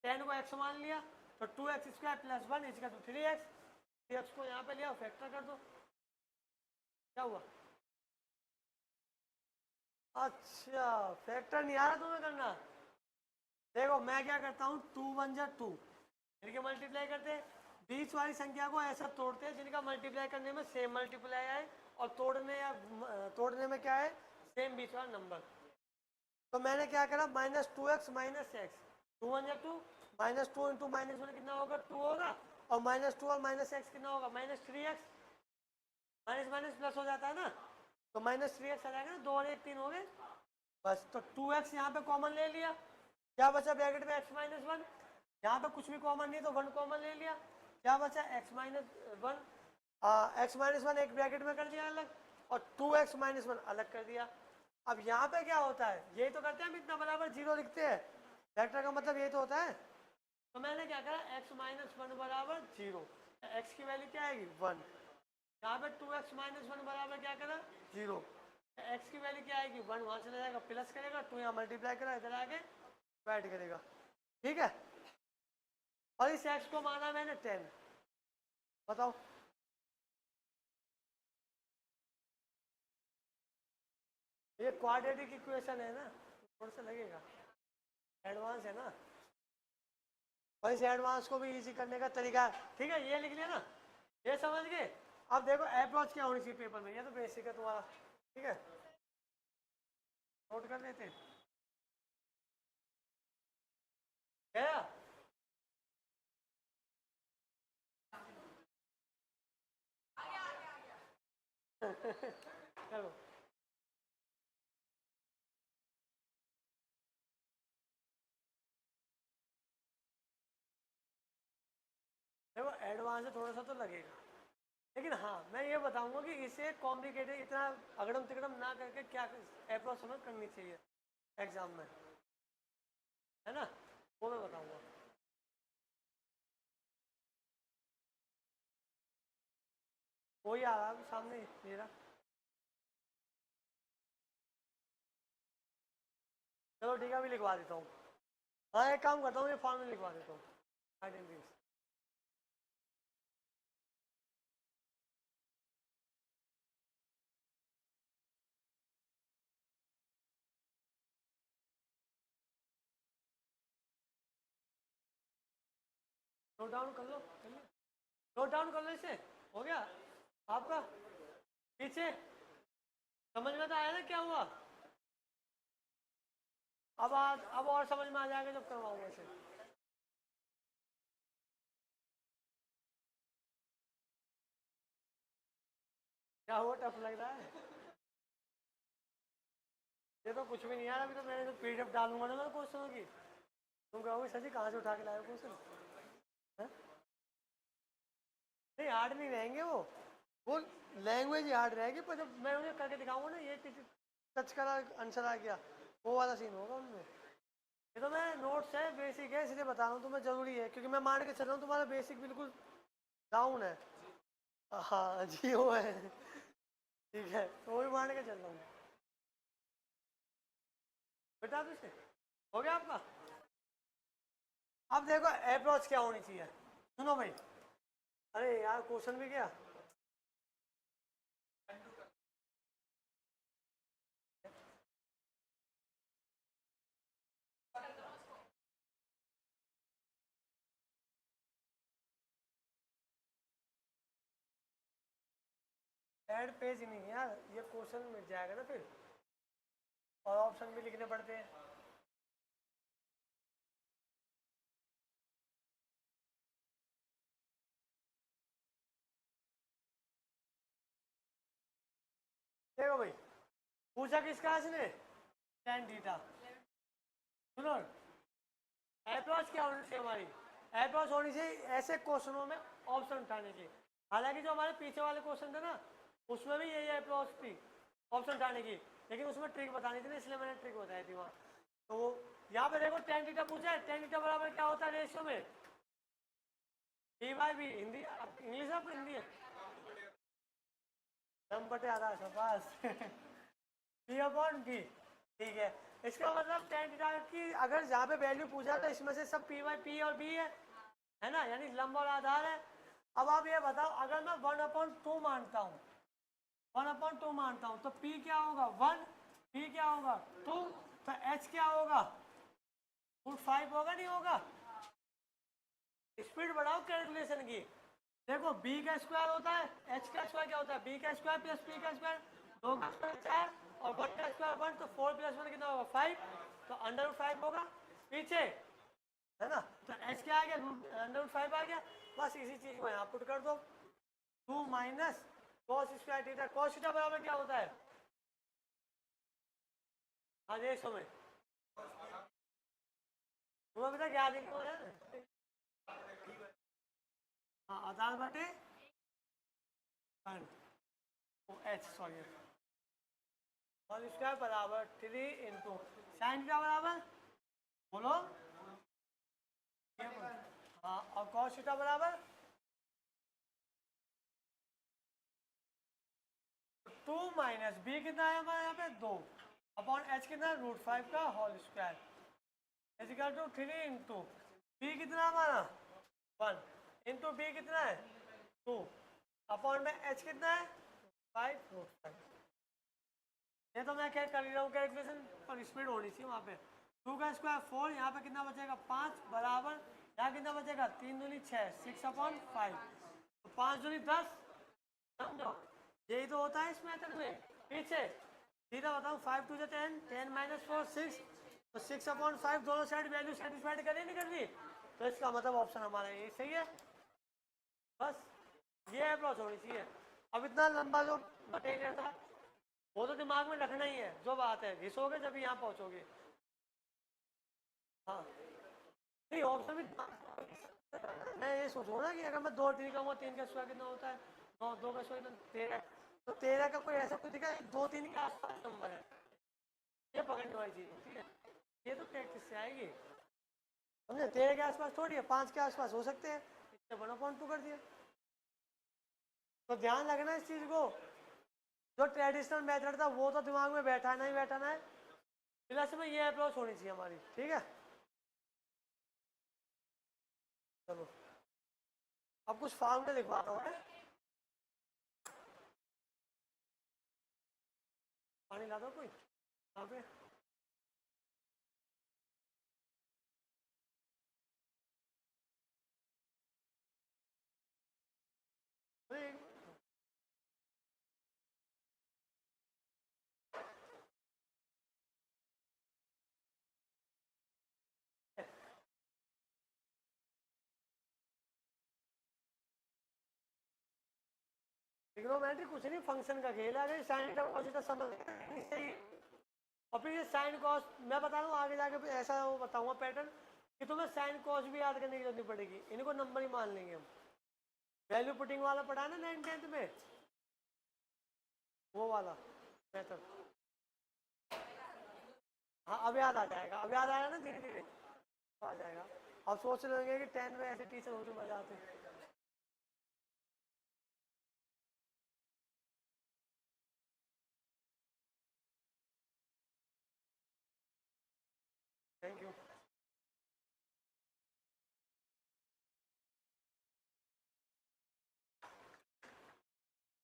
10 को x मान लिया, तो 2x square plus 1 equal to 3x, 3x को यहाँ पे लिया फैक्टर कर दो, क्या हुआ। अच्छा फैक्टर नहीं आ रहा तुम्हें करना, देखो मैं क्या करता हूँ, 2 1 जा 2, इनके मल्टीप्लाई करते हैं। बीच वाली संख्या को ऐसा तोड़ते हैं जिनका मल्टीप्लाई करने में सेम मल्टीप्लाई आए, और तोड़ने में क्या है, सेम बीच वाला नंबर। तो मैंने क्या करा, -2x माइनस एक्स, 2 1 जा 2, -2 इंटू -1 कितना होगा 2 होगा, और -2 और -x कितना होगा -3x, माइनस माइनस प्लस हो जाता है ना, तो -3x आ जाएगा ना, 2 और 1 3 हो गए बस। तो 2x यहाँ पे कॉमन ले लिया, क्या बचा ब्रैकेट में x माइनस 1, यहाँ पे कुछ भी कॉमन नहीं तो 1 कॉमन ले लिया, क्या बचा x माइनस 1, x माइनस 1 एक ब्रैकेट में कर दिया अलग, और 2x माइनस 1 अलग कर दिया। अब यहाँ पे क्या होता है, यही तो करते हैं हम, इतना बराबर 0 लिखते हैं, वेक्टर का मतलब यही तो होता है। तो मैंने क्या करा, x माइनस 1 बराबर 0, x की वैल्यू क्या आएगी 1, यहाँ पे 2x माइनस 1 बराबर क्या करा 0, x की वैल्यू क्या आएगी 1, वहां चला जाएगा प्लस करेगा, 2 यहाँ मल्टीप्लाई करा, इधर आके डिवाइड करेगा, ठीक है। और इस x को माना मैंने 10, बताओ। ये क्वाड्रेटिक इक्वेशन है ना, थोड़ा सा लगेगा एडवांस है ना, और इस एडवांस को भी इजी करने का तरीका, ठीक है। ये लिख लिया ना, ये समझ गए। अब देखो अप्रोच क्या होनी चाहिए पेपर में, ये तो बेसिक है तुम्हारा, ठीक है, नोट कर लेते हैं। गया चलो देखो एडवांस से थोड़ा सा तो लगेगा, लेकिन हाँ मैं ये बताऊंगा कि इसे कॉम्प्लिकेटेड इतना अगड़म तिगड़म ना करके क्या अप्रोच हमें करनी चाहिए एग्जाम में, है ना, वो मैं बताऊंगा। वही आ रहा है सामने मेरा। चलो ठीक है, अभी लिखवा देता हूँ। हाँ एक काम करता हूँ, ये फॉर्म में लिखवा देता हूँ। आइडेंटिटी नोट डाउन कर लो, नोट डाउन कर लो इसे। हो गया आपका? पीछे समझ में तो आया ना क्या हुआ? अब और समझ में आ जाएगा जब करवाऊंगा इसे। क्या हुआ, टफ लग रहा है? ये तो कुछ भी नहीं यार, अभी तो मैंने जो पीडीएफ डालूंगा ना मैं क्वेश्चनों की, तुम कहोगे सर जी कहाँ से उठा के लाए क्वेश्चन। नहीं हार्ड नहीं रहेंगे वो लैंग्वेज ही हार्ड रहेगी, पर जब मैं उन्हें करके दिखाऊंगा ना, ये टच करा आंसर आ गया, वो वाला सीन होगा उनमें। ये तो मैं नोट्स है, बेसिक है, इसलिए बता रहा हूँ तुम्हें, जरूरी है क्योंकि मैं मान के चल रहा हूँ तुम्हारा बेसिक बिल्कुल डाउन है। हाँ जी वो है। ठीक है तो वही मान के चल रहा हूँ। बेटा तुझे हो गया आपका? अब देखो अप्रोच क्या होनी चाहिए, सुनो भाई। अरे यार क्वेश्चन भी क्या, एड पेज नहीं है यार, ये क्वेश्चन मिल जाएगा ना फिर, और ऑप्शन भी लिखने पड़ते हैं। देखो भाई पूछा किसका इसने, टेन थीटा। सुनो अप्रोच क्या होनी चाहिए हमारी, अप्रोच होनी चाहिए ऐसे क्वेश्चनों में ऑप्शन उठाने की। हालांकि जो हमारे पीछे वाले क्वेश्चन थे ना, उसमें भी यही अप्रोच थी, ऑप्शन उठाने की, लेकिन उसमें ट्रिक बतानी थी ना, इसलिए मैंने ट्रिक बताई थी वहाँ। तो यहाँ पे देखो टेन थीटा पूछा है, टेन थीटा बराबर क्या होता है रेशियो में, D by B. Hindi English आपको हिंदी है, दम बटे आधा पास। पी अपॉन बी, ठीक है। इसका मतलब टेन थीटा की अगर जहाँ पे वैल्यू पूछा तो इसमें से सब पी बाई पी और बी है ना, यानी लंब और आधार है। अब आप ये बताओ अगर मैं 1/2 मानता हूँ, 1/2 मानता हूँ तो P क्या होगा 1, P क्या होगा 2, तो H क्या होगा √5 होगा नहीं होगा? स्पीड बढ़ाओ कैलकुलेशन की। देखो B का स्क्वायर होता है, H का स्क्वायर क्या होता है, B का स्क्वायर प्लस P का स्क्वायर, 2 का स्क्वायर 4 और 1 का स्क्वायर 1, तो 4 + 1 कितना होगा 5, तो √5 होगा पीछे, है ना। तो H क्या आ गया √5 आ गया। बस इसी चीज को यहाँ पुट कर दो, 2 minus cos square theta, cos theta बराबर क्या होता है, हाँ ये समय तुम्हें पता क्या देखो है, हाँ आधार बटे एच सॉरी, और स्क्वायर बराबर 3 इंटू साइन थीटा बराबर बोलो, हाँ और cos थीटा बराबर 2 माइनस बी कितना है हमारे यहाँ पे 2 अपॉन एच कितना √5 का whole square equal to 3 into B कितना हमारा 1 इंटू बी कितना है 2 अपॉन में एच कितना है 5 √5। ये तो मैं क्या कर रहा हूँ कैलकुलेशन, पर स्पीड होनी चाहिए वहाँ पे। 2 का स्क्वायर 4, यहाँ पे कितना बचेगा 5 बराबर, यहाँ कितना बचेगा 3 दूनी 6, 6/5, तो 5 दूनी 10, समझो यही तो होता है इस मेथड में। पीछे सीधा बताऊँ 5 2 10, 10 - 4 6, तो 6/5 दोनों साइड वैल्यू सेटिस्फाइड करनी नहीं करनी, तो इसका मतलब ऑप्शन हमारा ये सही है। बस ये अप्रोच होनी चाहिए। अब इतना लंबा जो मटेरियल था, वो तो दिमाग में रखना ही है। जो बात है घिसोगे जब यहाँ पहुंचोगे। हाँ नहीं ऑप्शन भी, मैं ये सोच रहा हूँ ना कि अगर मैं 2 और 3 का 3 का स्क्वायर कितना होता है, 9, 2 का स्क्वायर 13, तो 13 का कोई ऐसा कुछ दिखा 2 3 के आसपास नंबर है, ये पकड़ने वाली चीज है, ठीक है। ये तो प्रैक्टिस से आएगी, समझे। 13 के आसपास थोड़ी है, 5 के आसपास हो सकते हैं, इससे 1/2 कर दिया। तो ध्यान रखना इस चीज को, जो ट्रेडिशनल मेथड था वो तो दिमाग में बैठाना ही बैठाना है, प्लस में ये अप्रोच होनी चाहिए हमारी, ठीक है। चलो अब कुछ फार्मूले लिखवाता हूँ। पानी ला दो कोई यहाँ पे। अरे, ट्रिग्नोमेट्री कुछ नहीं, फंक्शन का खेल है, साइन थीटा समझ। और फिर ये साइन कॉस मैं बता रहा हूँ, आगे जाके फिर ऐसा वो बताऊंगा पैटर्न कि तुम्हें साइन कॉस भी याद करने की जरूरत नहीं पड़ेगी, इनको नंबर ही मान लेंगे हम। वैल्यू पुटिंग वाला पढ़ा ना 9th 10th में, वो वाला मेथड। हाँ अब याद आ जाएगा, अब याद आएगा ना, धीरे धीरे आ जाएगा। अब सोच लेंगे कि 10th में ऐसे टीचर हो तो मजा आते। Thank you.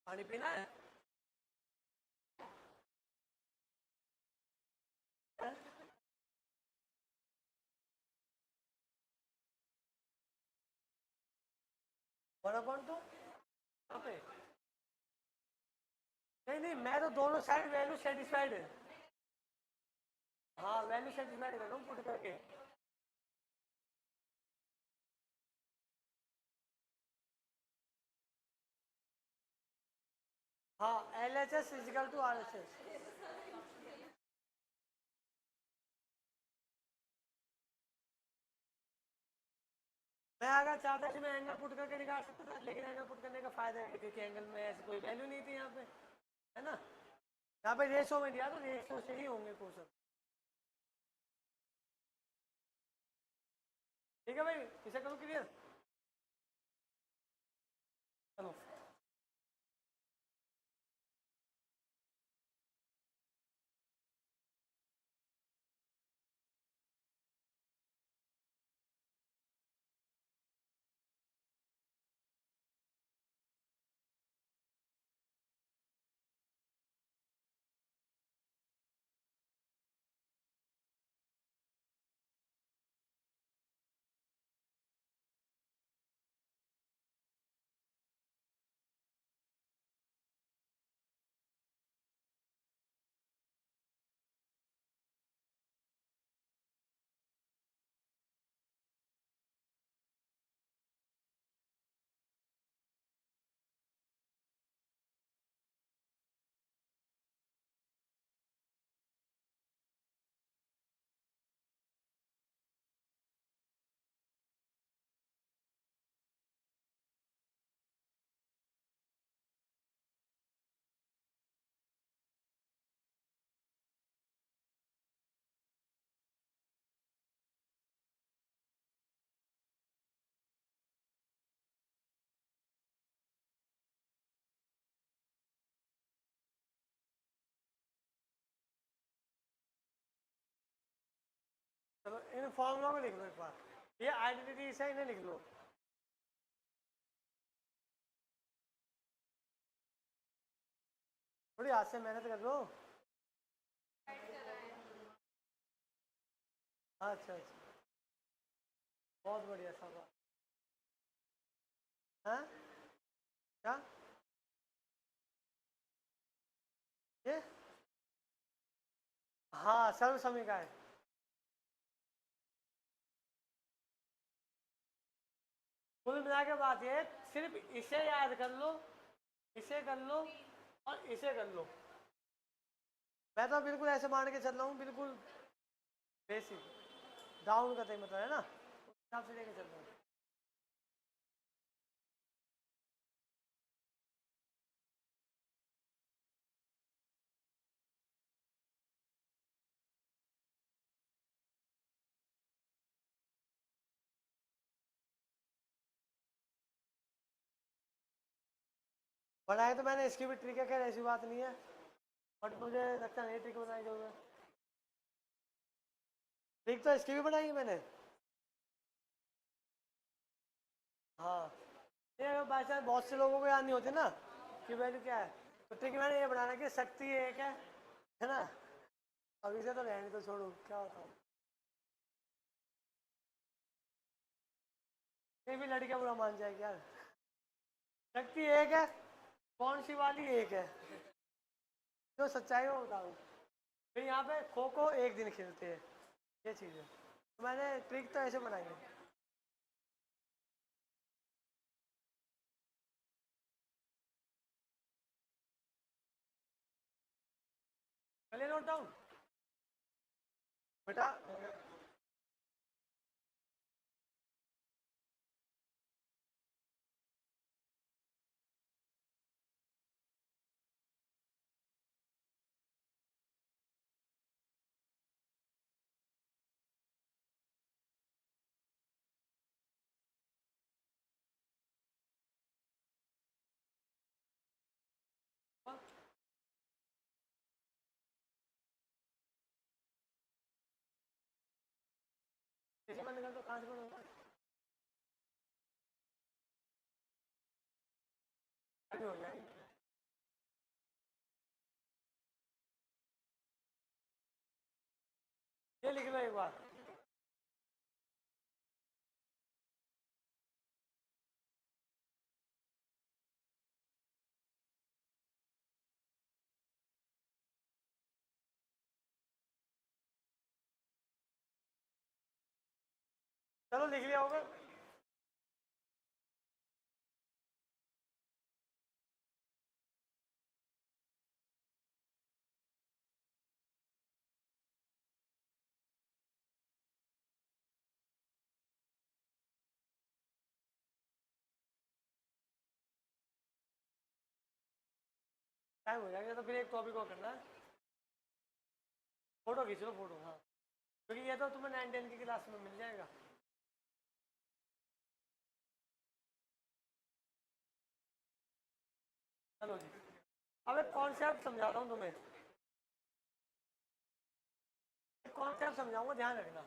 पानी पीना है? 1/2 यहाँ पे। नहीं नहीं, मैं तो दोनों साइड वैल्यू सेटिस्फाइड है। हाँ वैल्यू सेटिस्फाइड कर रहा हूँ पुट करके। हाँ LHS इजिकल टू RHS। मैं अगर चाहता कि मैं एंगल पुट करके निकाल सकता था, लेकिन एंगल पुट करने का फायदा है क्योंकि एंगल में ऐसी कोई वैल्यू नहीं थी यहाँ पे, है ना। यहाँ पे रेशो में दिया तो रेशो से ही होंगे क्वेश्चन। ठीक है भाई, इसे करो क्लियर। चलो चलो इन फॉर्मूला को लिख लो एक बार, ये आइडेंटिटी से इन्हें लिख लो। थोड़ी हाथ से मेहनत कर लो। अच्छा अच्छा, बहुत बढ़िया सब। हाँ क्या ये? हाँ सर्व समीका है। कुल मिला के बात ये, सिर्फ इसे याद कर लो, इसे कर लो, और इसे कर लो। मैं तो बिल्कुल ऐसे मान के चल रहा हूँ, बिल्कुल बेसिक डाउन का तो मतलब है ना, उस हिसाब से लेके चल रहा हूँ। बनाए तो मैंने इसकी भी ट्रिक है, खैर ऐसी बात नहीं है, बट मुझे लगता नहीं ट्रिक बनाई जाऊंगा। ट्रिक तो इसकी भी बनाई है मैंने। हाँ, ये बाई चांस बहुत से लोगों को याद नहीं होती ना कि वैल्यू क्या है, तो ट्रिक मैंने ये बनाना कि शक्ति एक है ना। अब इसे तो रहने तो छोड़ो, क्या होता है, ये भी लड़कियां बुरा मान जाएगी यार। शक्ति एक है, कौन सी वाली एक है, जो सच्चाई वो बताऊँ। फिर यहाँ पे खो खो एक दिन खेलते हैं, ये चीज़ है, तो मैंने ट्रिक तो ऐसे बनाई है। पहले नोट डाउन बेटा। इसे मैं निकल तो कहाँ से बनूंगा, अभी हो जाएगी। ये लिख लो एक बार। चलो लिख लिया होगा। टाइम हो जाएगा तो फिर एक टॉपिक और करना है। फोटो खींच लो, फोटो, हाँ, क्योंकि ये तो तुम्हें 9-10 की क्लास में मिल जाएगा। चलो जी, अब एक कॉन्सेप्ट समझाता हूँ तुम्हें, एक कॉन्सेप्ट समझाऊंगा, ध्यान रखना।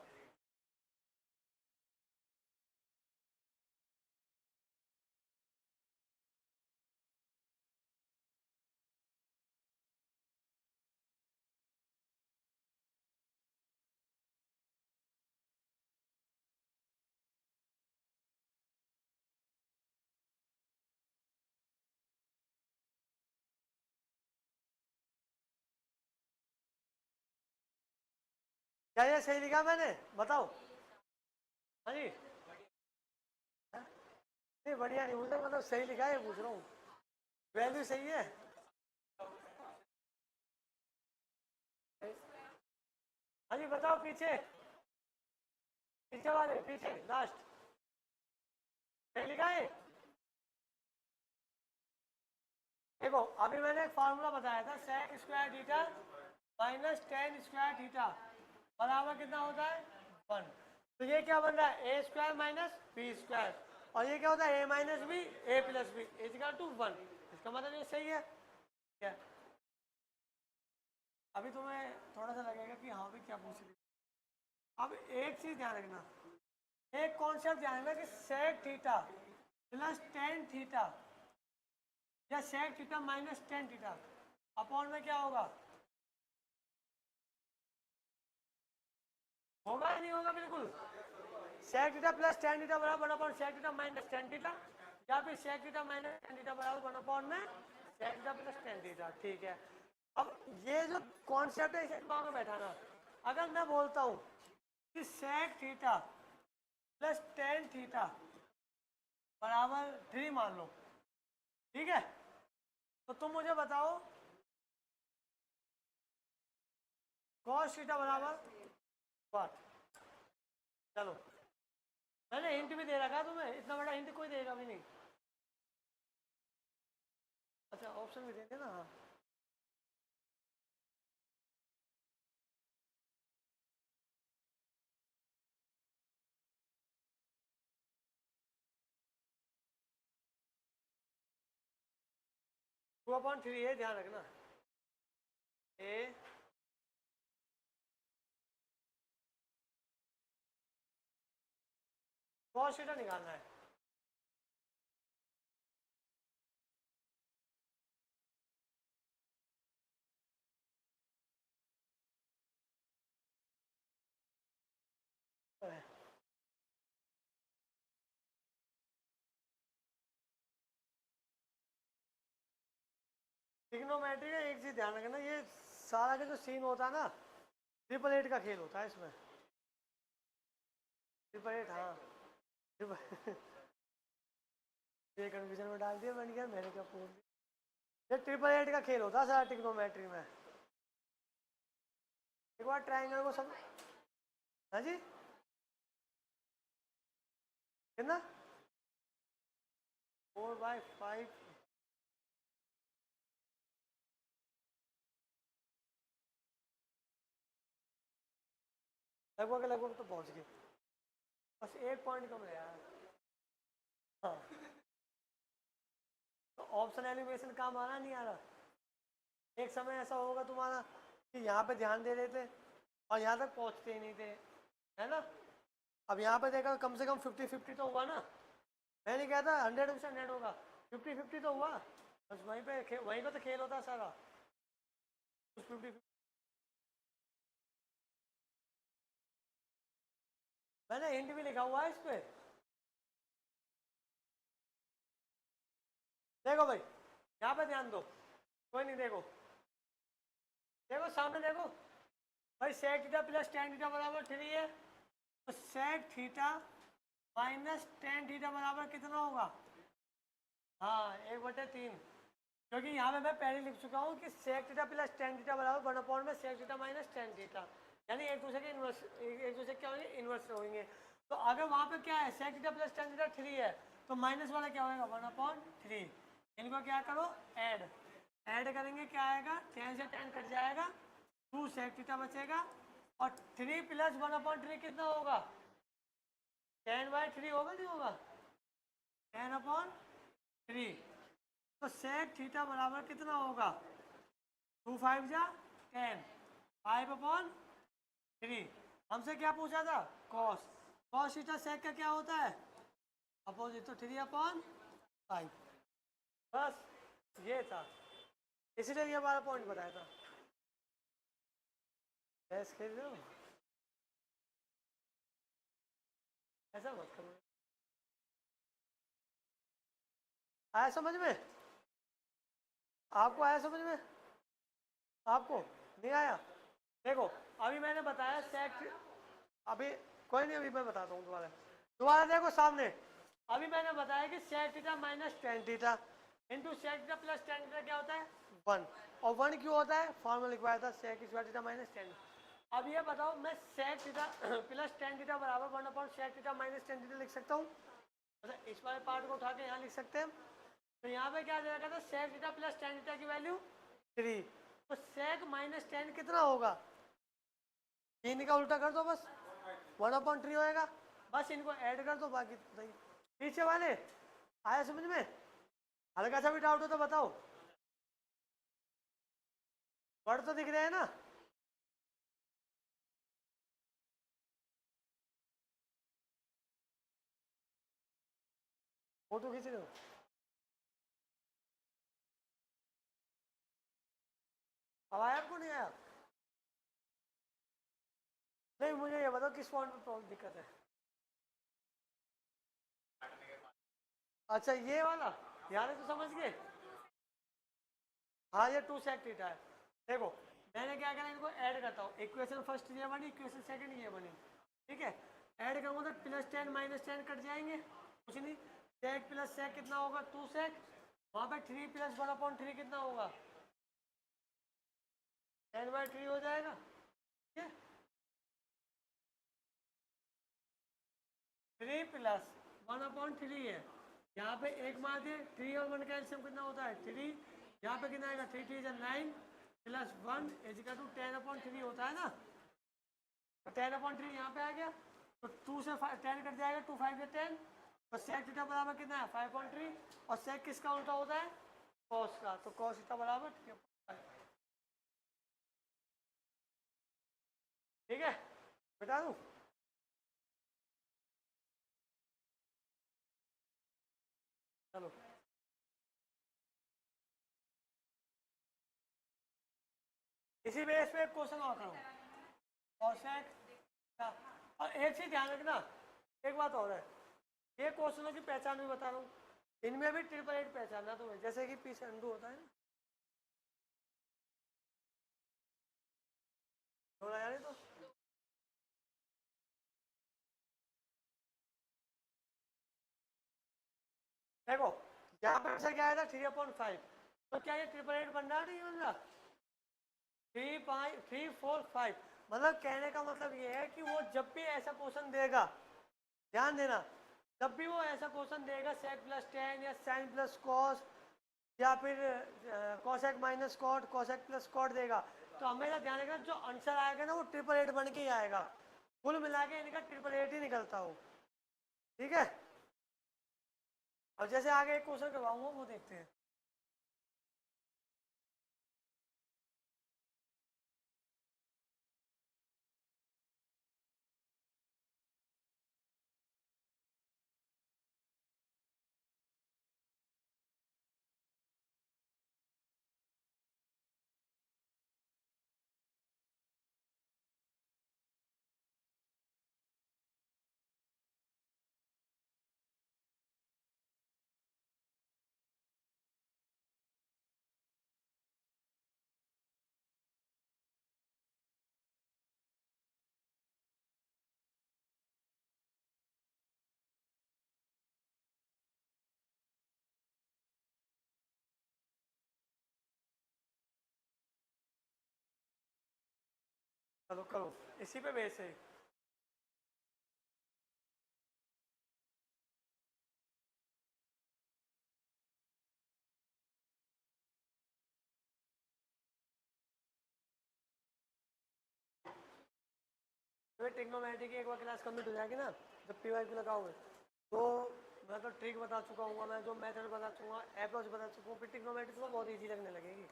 क्या ये सही लिखा मैंने, बताओ। हाँ जी, नहीं बढ़िया नहीं, मुझे मतलब सही लिखा है ये पूछ रहा हूँ, वैल्यू सही है। हाँ जी बताओ, पीछे, पीछे वाले, पीछे लास्ट, सही लिखा है। देखो अभी मैंने एक फार्मूला बताया था, sec square theta minus tan square theta बराबर कितना होता है, 1। तो ये क्या बन रहा है, a square minus B square, और ये क्या होता है, a minus B A plus B equal to 1। इसका मतलब ये सही है क्या। अभी तुम्हें थोड़ा सा लगेगा कि हाँ भी क्या पूछ रही। अब एक चीज ध्यान रखना, एक कॉन्सेप्ट ध्यान रखना कि sec theta plus tan theta या sec theta minus tan theta upon में क्या होगा, होगा या नहीं होगा, बिल्कुल। sec theta plus tan theta बराबर 1 upon sec theta minus tan theta, या फिर sec theta minus tan theta बराबर 1 अपॉन में sec theta plus tan theta, ठीक है। अब ये जो कॉन्सेप्ट है इसे दिमाग में बैठाना। अगर मैं बोलता हूँ कि sec theta plus tan theta बराबर 3 मान लो, ठीक है, तो तुम मुझे बताओ कॉस थीटा बराबर व्हाट? चलो मैंने हिंट भी दे रखा तुम्हें, इतना बड़ा हिंट कोई देगा भी नहीं। अच्छा ऑप्शन भी देते ना। हाँ 2/3 है, ध्यान रखना। ए कॉस थीटा निकालना है। ट्रिग्नोमेट्री का एक चीज ध्यान रखना, ये सारा का जो सीन होता है ना, 888 का खेल होता है इसमें। 888, हाँ ये कन्फ्यूजन में डाल दिया बन गया, मैंने क्या पूछ दिया। ये 888 का खेल होता है सारा ट्रिग्नोमेट्री में। एक बार ट्रायंगल को सब, हाँ जी कितना 4/5 लगभग लगभग तो पहुंच गए, बस 1 पॉइंट कम है यार। हाँ तो ऑप्शन एलिमिनेशन काम आ रहा नहीं आ रहा? एक समय ऐसा होगा तुम्हारा कि यहाँ पे ध्यान दे रहे थे और यहाँ तक पहुँचते ही नहीं थे, है ना। अब यहाँ पे देखा कम से कम 50-50 तो हुआ ना। मैं नहीं कहता 100% नेट होगा, 50-50 तो हुआ। बस वहीं पे तो खेल होता है सारा। 50, मैंने हिंट भी लिखा हुआ है इस पे। देखो भाई यहाँ पे ध्यान दो, कोई नहीं, देखो देखो सामने देखो भाई, sec theta plus tan theta बराबर 3 है, तो sec theta minus tan theta बराबर कितना होगा? हाँ 1/3, क्योंकि यहाँ पे मैं पहले लिख चुका हूँ कि sec theta plus tan theta बराबर 1/, में sec theta minus tan theta, यानी एक दूसरे के इन्वर्स, एक दूसरे क्या होंगे, इन्वर्स होंगे। तो अगर वहाँ पे क्या है, sec theta plus tan theta 3 है, तो माइनस वाला क्या होगा, 1/3। इनको क्या करो, ऐड ऐड करेंगे, क्या आएगा, 10 से 10 कट जाएगा, 2 सेक थीटा बचेगा, और 3 प्लस 1/3 कितना होगा, 10/3 होगा नहीं होगा, 10/3। तो सेक थीटा बराबर कितना होगा, 2 5 जा 10, 5/3। हमसे क्या पूछा था, कॉस, कॉस थीटा सेक का क्या होता है, अपोजिट, तो 3/5। बस ये था, इसीलिए ये हमारा पॉइंट बताया था। गैस खेल रहे हो, ऐसा मत करो। आया समझ में, आपको आया समझ में, आपको नहीं आया? देखो अभी मैंने बताया सेक, अभी कोई नहीं, अभी मैं बताता हूँ दोबारा, दोबारा देखो सामने। अभी मैंने बताया कि sec theta minus tan theta into sec theta plus tan theta क्या होता है, 1। और 1 क्यों होता है, फॉर्मूला लिखवाया था, sec square theta minus tan. अब ये बताओ, मैं sec theta plus tan theta बराबर 1/सेक थीटा माइनस टेन थीटा लिख सकता हूँ? मतलब इस वाले पार्ट को उठा के यहाँ लिख सकते हैं। तो यहाँ पे क्या दे रखा था, sec theta plus tan theta की वैल्यू 3, तो सेक माइनस टेन कितना होगा, 3 का उल्टा कर दो बस, 1/3 होएगा। बस इनको ऐड कर दो, बाकी नहीं। पीछे वाले आया समझ में? हल्का सा भी डाउट हो तो बताओ, वर्ड तो दिख रहे हैं ना? फोटो खींच रहे हो? अब आया आपको, नहीं आया? नहीं मुझे ये बताओ किस पॉइंट में प्रॉब्लम दिक्कत है। अच्छा ये वाला, यार तो समझ गए। हाँ ये 2 सेक थीटा है। देखो मैंने क्या करा, इनको ऐड करता हूँ, इक्वेशन फर्स्ट ये बनी, इक्वेशन सेकंड ये बनी, ठीक है। ऐड करूँगा तो plus ten minus ten cut जाएंगे, कुछ नहीं, सेक प्लस सेक कितना होगा, 2 सेक, वहाँ पे 3 प्लस 1/3 कितना होगा, 10/3 हो जाएगा। ठीक है, 3 प्लस 1/3 है। यहाँ पे एक मार दिए, 3 और 1 का एलसीएम कितना होता है 3। यहाँ पे कितना आएगा 3 3 9 प्लस 1 इजिकल टू 10/3 होता है ना। तो 10/3 यहाँ पे आ गया, तो 2 से 10 कट जाएगा, 2 5 10। तो सेक थीटा बराबर कितना है 5/3, और सेक किसका उल्टा होता है कॉस का, तो कॉस थीटा बराबर 3/5। ठीक है, बता दूँ। चलो इसी बेस पे एक क्वेश्चन और करो, कॉसेक का। और एक चीज ध्यान रखना, एक बात और है, ये क्वेश्चनों की पहचान भी बता रहा हूँ, इनमें भी 888 पहचानना तुम्हें, जैसे कि पी से अंडू होता है ना, थोड़ा यार तो देखो यहाँ पे ऐसा क्या आया था 3/5, तो क्या ये 888 बन रहा नहीं बन रहा, 3 5 3 4 5। मतलब कहने का मतलब ये है कि वो जब भी ऐसा क्वेश्चन देगा, ध्यान देना, जब भी वो ऐसा क्वेश्चन देगा सेक प्लस 10 या साइन प्लस कॉस, या फिर cosec minus cot, cosec plus cot देगा, तो हमेशा ध्यान रखना जो आंसर आएगा ना वो 888 बन के ही आएगा, कुल मिला के इनका 888 ही निकलता हो। ठीक है, और जैसे आगे एक क्वेश्चन करवाऊंगा वो देखते हैं। चलो करो, इसी पे बेस है। टिग्नोमेट्री की एक बार क्लास कंप्लीट हो जाएगी ना, जब पी वाई को लगाओगे, तो मैं तो ट्रिक बता चुका हूँ, मैं जो मेथड बता चुका, अप्रोच बता चुका हूँ, फिर टिग्नोमेट्री तो बहुत ईजी लगने लगेगी।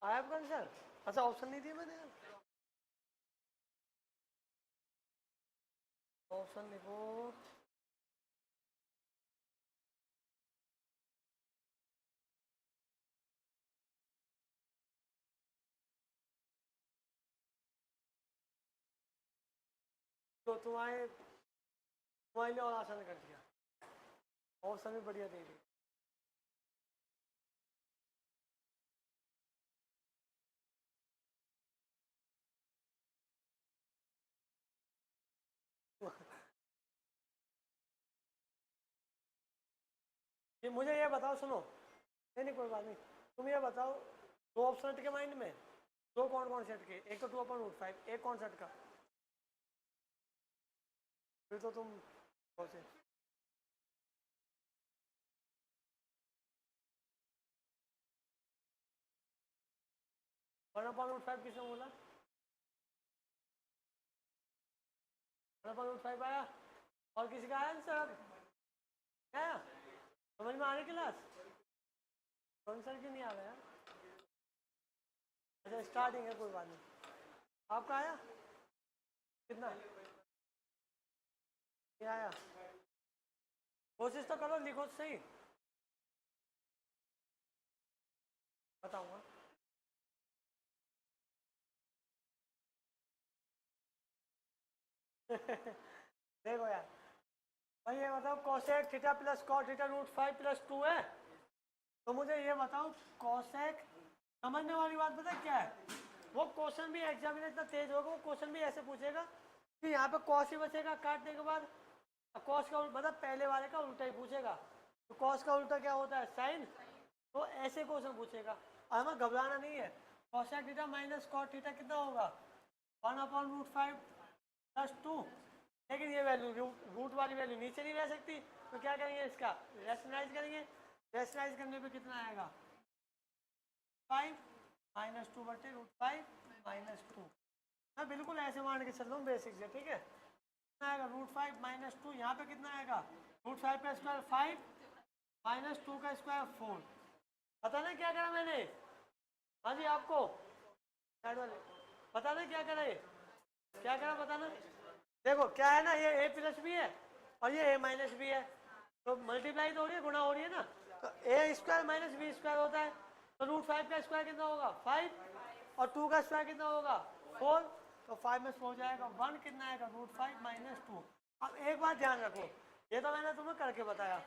आया आपका आंसर? अच्छा ऑप्शन नहीं दिया मैंने, ऑप्शन लिखो। तो तुम्हारे लिए और आसान कर दिया, ऑप्शन भी बढ़िया दे दिया। ये मुझे ये बताओ, सुनो, नहीं नहीं कोई बात नहीं, तुम ये बताओ, दो ऑप्शन के माइंड में, दो कौन कौन सेट के, एक तो 2/5, एक कौन सेट का, फिर तो तुम कौन से 1/5 किसने बोला, 1/5 आया, और किसी का आंसर आया? समझ में आ रही क्लास? आंसर क्यों नहीं आ रहा यार? अच्छा स्टार्टिंग है, कोई बात नहीं। आपका आया कितना? क्या आया? कोशिश तो करो, लिखो तो सही। बताऊंगा। देखो यार भाई, ये बताओ cosec theta plus cot theta root 5 + 2 है। तो मुझे ये बताओ कोसेक, समझने वाली बात पता है क्या है? वो क्वेश्चन भी एग्जामिनर इतना तेज होगा, वो क्वेश्चन भी ऐसे पूछेगा कि यहाँ पे कॉस ही बचेगा काटने के बाद। कॉस का मतलब पहले वाले का उल्टा ही पूछेगा। तो कॉस का उल्टा क्या होता है? साइन। तो ऐसे क्वेश्चन पूछेगा और हमें घबराना नहीं है। Cosec theta minus cot theta कितना होगा? 1/√5 + 2। लेकिन ये वैल्यू रूट वाली वैल्यू नीचे नहीं रह सकती, तो क्या करेंगे? इसका रेशनलाइज करेंगे। रेशनलाइज करने पे कितना आएगा? 5 - 2/√5 - 2। मैं बिल्कुल ऐसे मान के चल रहा हूँ बेसिक से, ठीक है? कितना आएगा? √5 - 2। यहाँ पे कितना आएगा? √5 का स्क्वायर 5 - 2 का स्क्वायर 4। पता नहीं क्या करा मैंने? हाँ जी, आपको साइड वाले पता नहीं क्या करा? ये क्या करा बताना। देखो क्या है ना, ये a प्लस भी है और ये a माइनस भी है, तो मल्टीप्लाई तो हो रही है, गुणा हो रही है ना। तो a square minus B square होता है। तो √5 का स्क्वायर कितना होगा? 5 और 2 का स्क्वायर कितना होगा? 4। तो 5 में 4 जाएगा 1, कितना आएगा? √5 - 2। अब एक बात ध्यान रखो, ये तो मैंने तुम्हें करके बताया,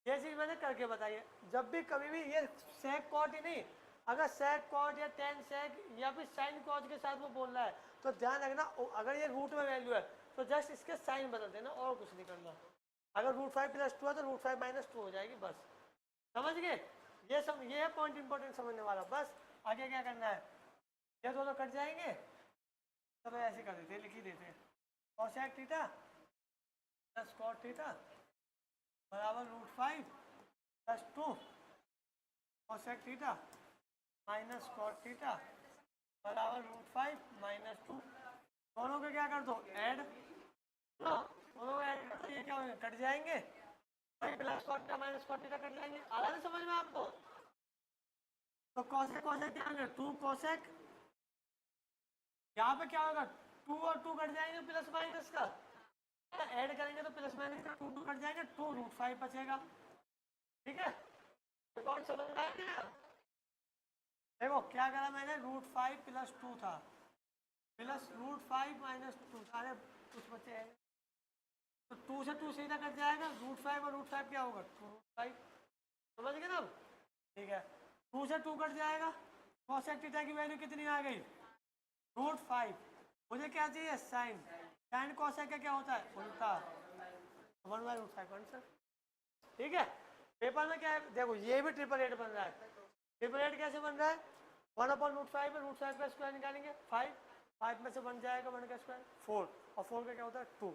ये चीज मैंने करके बताई है। जब भी कभी भी ये सेक कॉट ही नहीं, अगर सेक कॉट या टेन सेक या फिर साइन कॉट के साथ वो बोल रहा है तो ध्यान रखना, अगर ये रूट में वैल्यू है तो जस्ट इसके साइन बदल देना और कुछ नहीं करना। अगर √5 + 2 है तो √5 - 2 हो जाएगी बस। समझ गए? ये है पॉइंट इंपॉर्टेंट समझने वाला। बस आगे क्या करना है, ये दोनों कट जाएंगे। चलो ऐसे कर देते हैं, लिख ही देते हैं। Cosec theta plus cot theta बराबर √5 + 2 cosec theta minus cot theta बराबर √5 - 2। दोनों को क्या कर दो? ऐड। दोनों को ऐड कर दो, ये क्या होंगे? कट जाएंगे। Plus cot theta minus cot theta cut जाएंगे। आ रहा है समझ में आपको? तो कोसेक कोसेक क्या होंगे? 2 कोसेक। यहाँ पे क्या होगा? 2 और 2 कट जाएंगे प्लस माइनस का, ऐड करेंगे तो प्लस माइनस का 2 कट जाएंगे, 2√5 बचेगा। ठीक है? तो कौन समझ में आया? देखो क्या करा मैंने, √5 + 2 था प्लस √5 - 2 सारे कुछ बचे हैं। तो 2 से 2 सीधा कट जाएगा, √5 और √5 क्या होगा? 2√5। समझ गए ना? ठीक है, 2 से 2 कट जाएगा। कोसेक थीटा की वैल्यू कितनी आ गई? √5। मुझे क्या चाहिए? साइन। साइन कोसेक का क्या होता है? उल्टा। 1/√5 आंसर। ठीक है? पेपर में क्या है देखो, ये भी 888 बन रहा है। 888 कैसे बन रहा है? 1/√5 में √5 का स्क्वायर निकालेंगे 5, 5 में से 1 जाएगा, 1 का स्क्वायर 4, और 4 का क्या होता है? 2,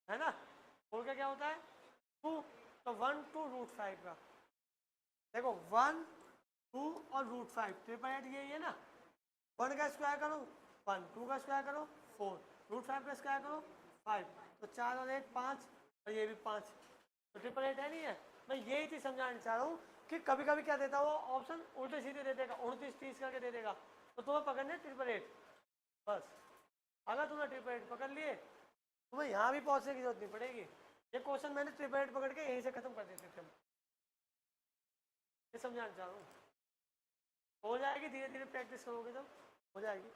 है ना? 4 का क्या होता है? 2। तो 1 2 √5 का, देखो 1 2 और √5, 888 यही है ना। 1 का स्क्वायर करो 1, 2 का स्क्वायर करो 4, √5 का स्क्वायर करो 5, तो 4 और 1 5, और ये भी 5। तो 888 है नहीं है? मैं यही चीज समझाना चाह रहा हूँ कि कभी कभी क्या देता है वो ऑप्शन, उल्टे सीधे दे देगा, 29 30 करके दे देगा। तो तुम्हें पकड़ने 888 बस। अगर तुमने 888 पकड़ लिए, तुम्हें यहाँ भी पहुंचने की जरूरत नहीं पड़ेगी। ये क्वेश्चन मैंने 888 पकड़ के यहीं से खत्म कर देते थे हम। ये समझाना चाह रहा हूँ, हो जाएगी, धीरे धीरे प्रैक्टिस करोगे तो हो जाएगी।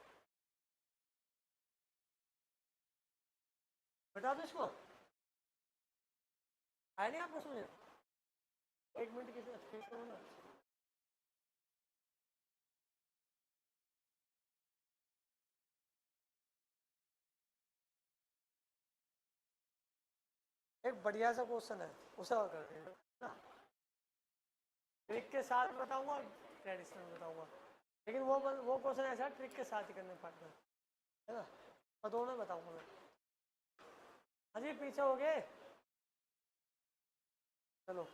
बता दो इसको, आया नहीं आपको समझ? 1 मिनट किसी अच्छी करो ना। एक बढ़िया सा क्वेश्चन है, उसे और कर देना। ट्रिक के साथ बताऊंगा और ट्रेडिशनल बताऊंगा, लेकिन वो क्वेश्चन ऐसा है ट्रिक के साथ ही करने पड़ता है ना? और दोनों बताऊंगा मैं। हाँ जी, पीछे हो गए। चलो।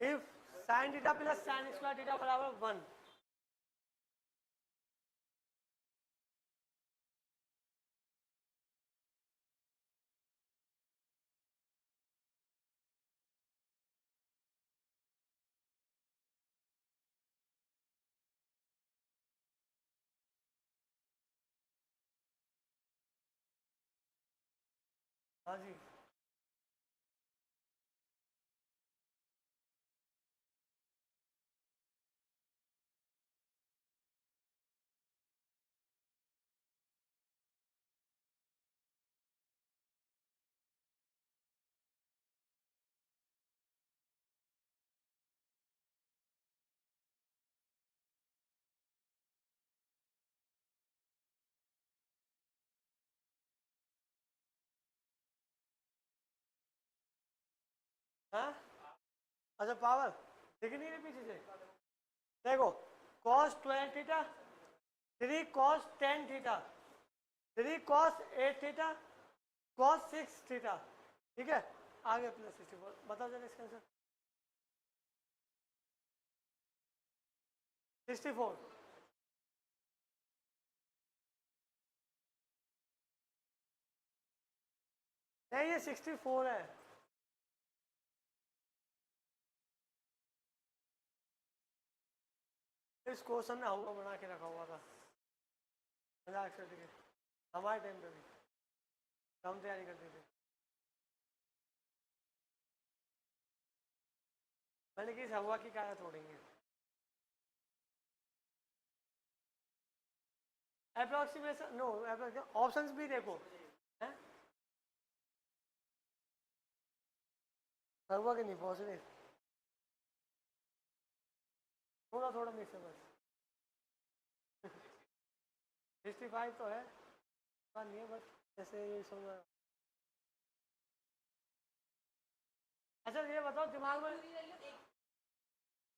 If sine theta plus sine square theta बराबर 1, हाँ जी हाँ। अच्छा पावर दिख नहीं रही पीछे से, देखो cos 12 theta, 3 cos 10 theta, 3 cos 8 theta, cos 6 theta, ठीक है। आगे प्लस 64, बताओ जरा इसका आंसर। 64, नहीं ये 64 है। इस क्वेश्चन ने हमको बना के रखा हुआ था मजाक से, ठीक है। हमारे टाइम पे भी हम तैयारी करते थे। मैंने कि हवा की काया तोड़ेंगे। अप्रोक्सीमेशन नो, ऑप्शंस भी देखो हैं, हवा के नहीं पॉसिबल, थोड़ा थोड़ा मिक्स है बस। 65 तो है, नहीं है बस जैसे ये समझ। अच्छा ये बताओ दिमाग में,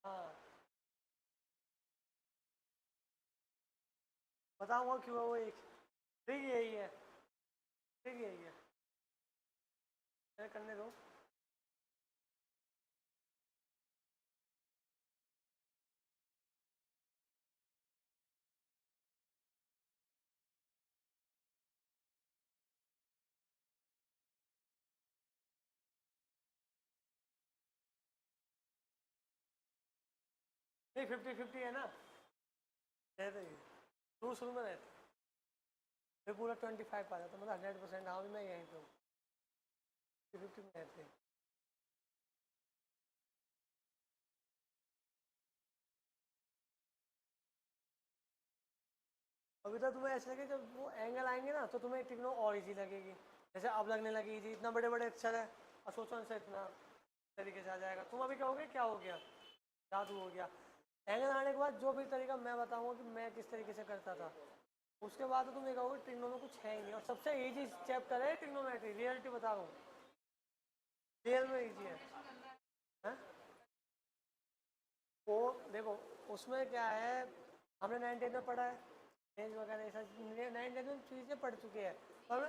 हाँ बताऊंगा क्यों है वो एक, ठीक यही है, ठीक यही है, करने दो। नहीं 50-50 है ना, रहते ही शुरू में रहते, फिर पूरा 25 आ जाता, मतलब 100%। हाँ मैं यहीं पे हूँ, 50 में रहते हैं। अभी तो तुम्हें ऐसा लगे जब वो एंगल आएंगे ना तो तुम्हें टिकनो और इजी लगेगी, जैसे अब लगने लगी इजी, इतना बड़े बड़े अक्षर है और सोचो से इतना तरीके से आ जाएगा। तुम अभी कहोगे क्या हो गया, जादू हो गया। एंगल आने के बाद जो भी तरीका मैं बताऊंगा कि मैं किस तरीके से करता था, उसके बाद तो तुम ये कहोगे ट्रिग्नो में कुछ है ही नहीं। और सबसे इजी चैप्टर है ट्रिग्नोमेट्री, रियलिटी बता रहा हूँ, रियल में इजी है। वो देखो उसमें क्या है, हमने 9th में पढ़ा है रेंज वगैरह ऐसा, 9th में चीज़ें पढ़ चुके हैं, पर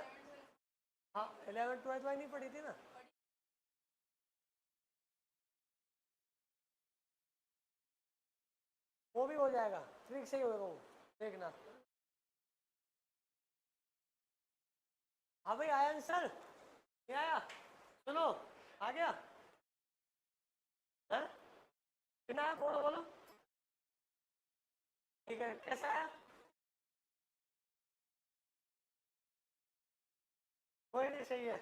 हाँ 11th 12th वाली नहीं पढ़ी थी ना। वो भी हो जाएगा, ट्रिक से ही होगा वो, देखना। हाँ भाई आया आंसर, क्या आया, सुनो आ गया है, कितना आया बोलो बोलो, ठीक है कैसा आया, कोई नहीं सही है।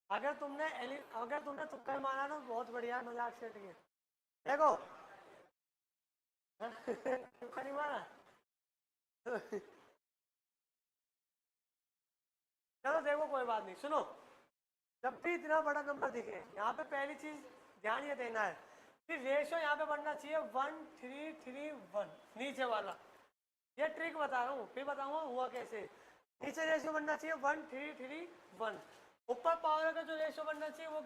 अगर तुमने तुक्का मारा ना बहुत बढ़िया, मजाक से ठीक है। देखो तुक्का नहीं मारा चलो देखो कोई बात नहीं, सुनो। जब भी इतना बड़ा नंबर दिखे, यहाँ पे पहली चीज ध्यान ये देना है कि रेशो यहाँ पे बनना चाहिए 1-3-3-1, नीचे वाला। ये ट्रिक बता रहा हूँ, फिर बताऊंगा हुआ कैसे। नीचे रेशो बनना चाहिए 1-3-3-1, ऊपर पावर का जो रेशो बनना चाहिए वो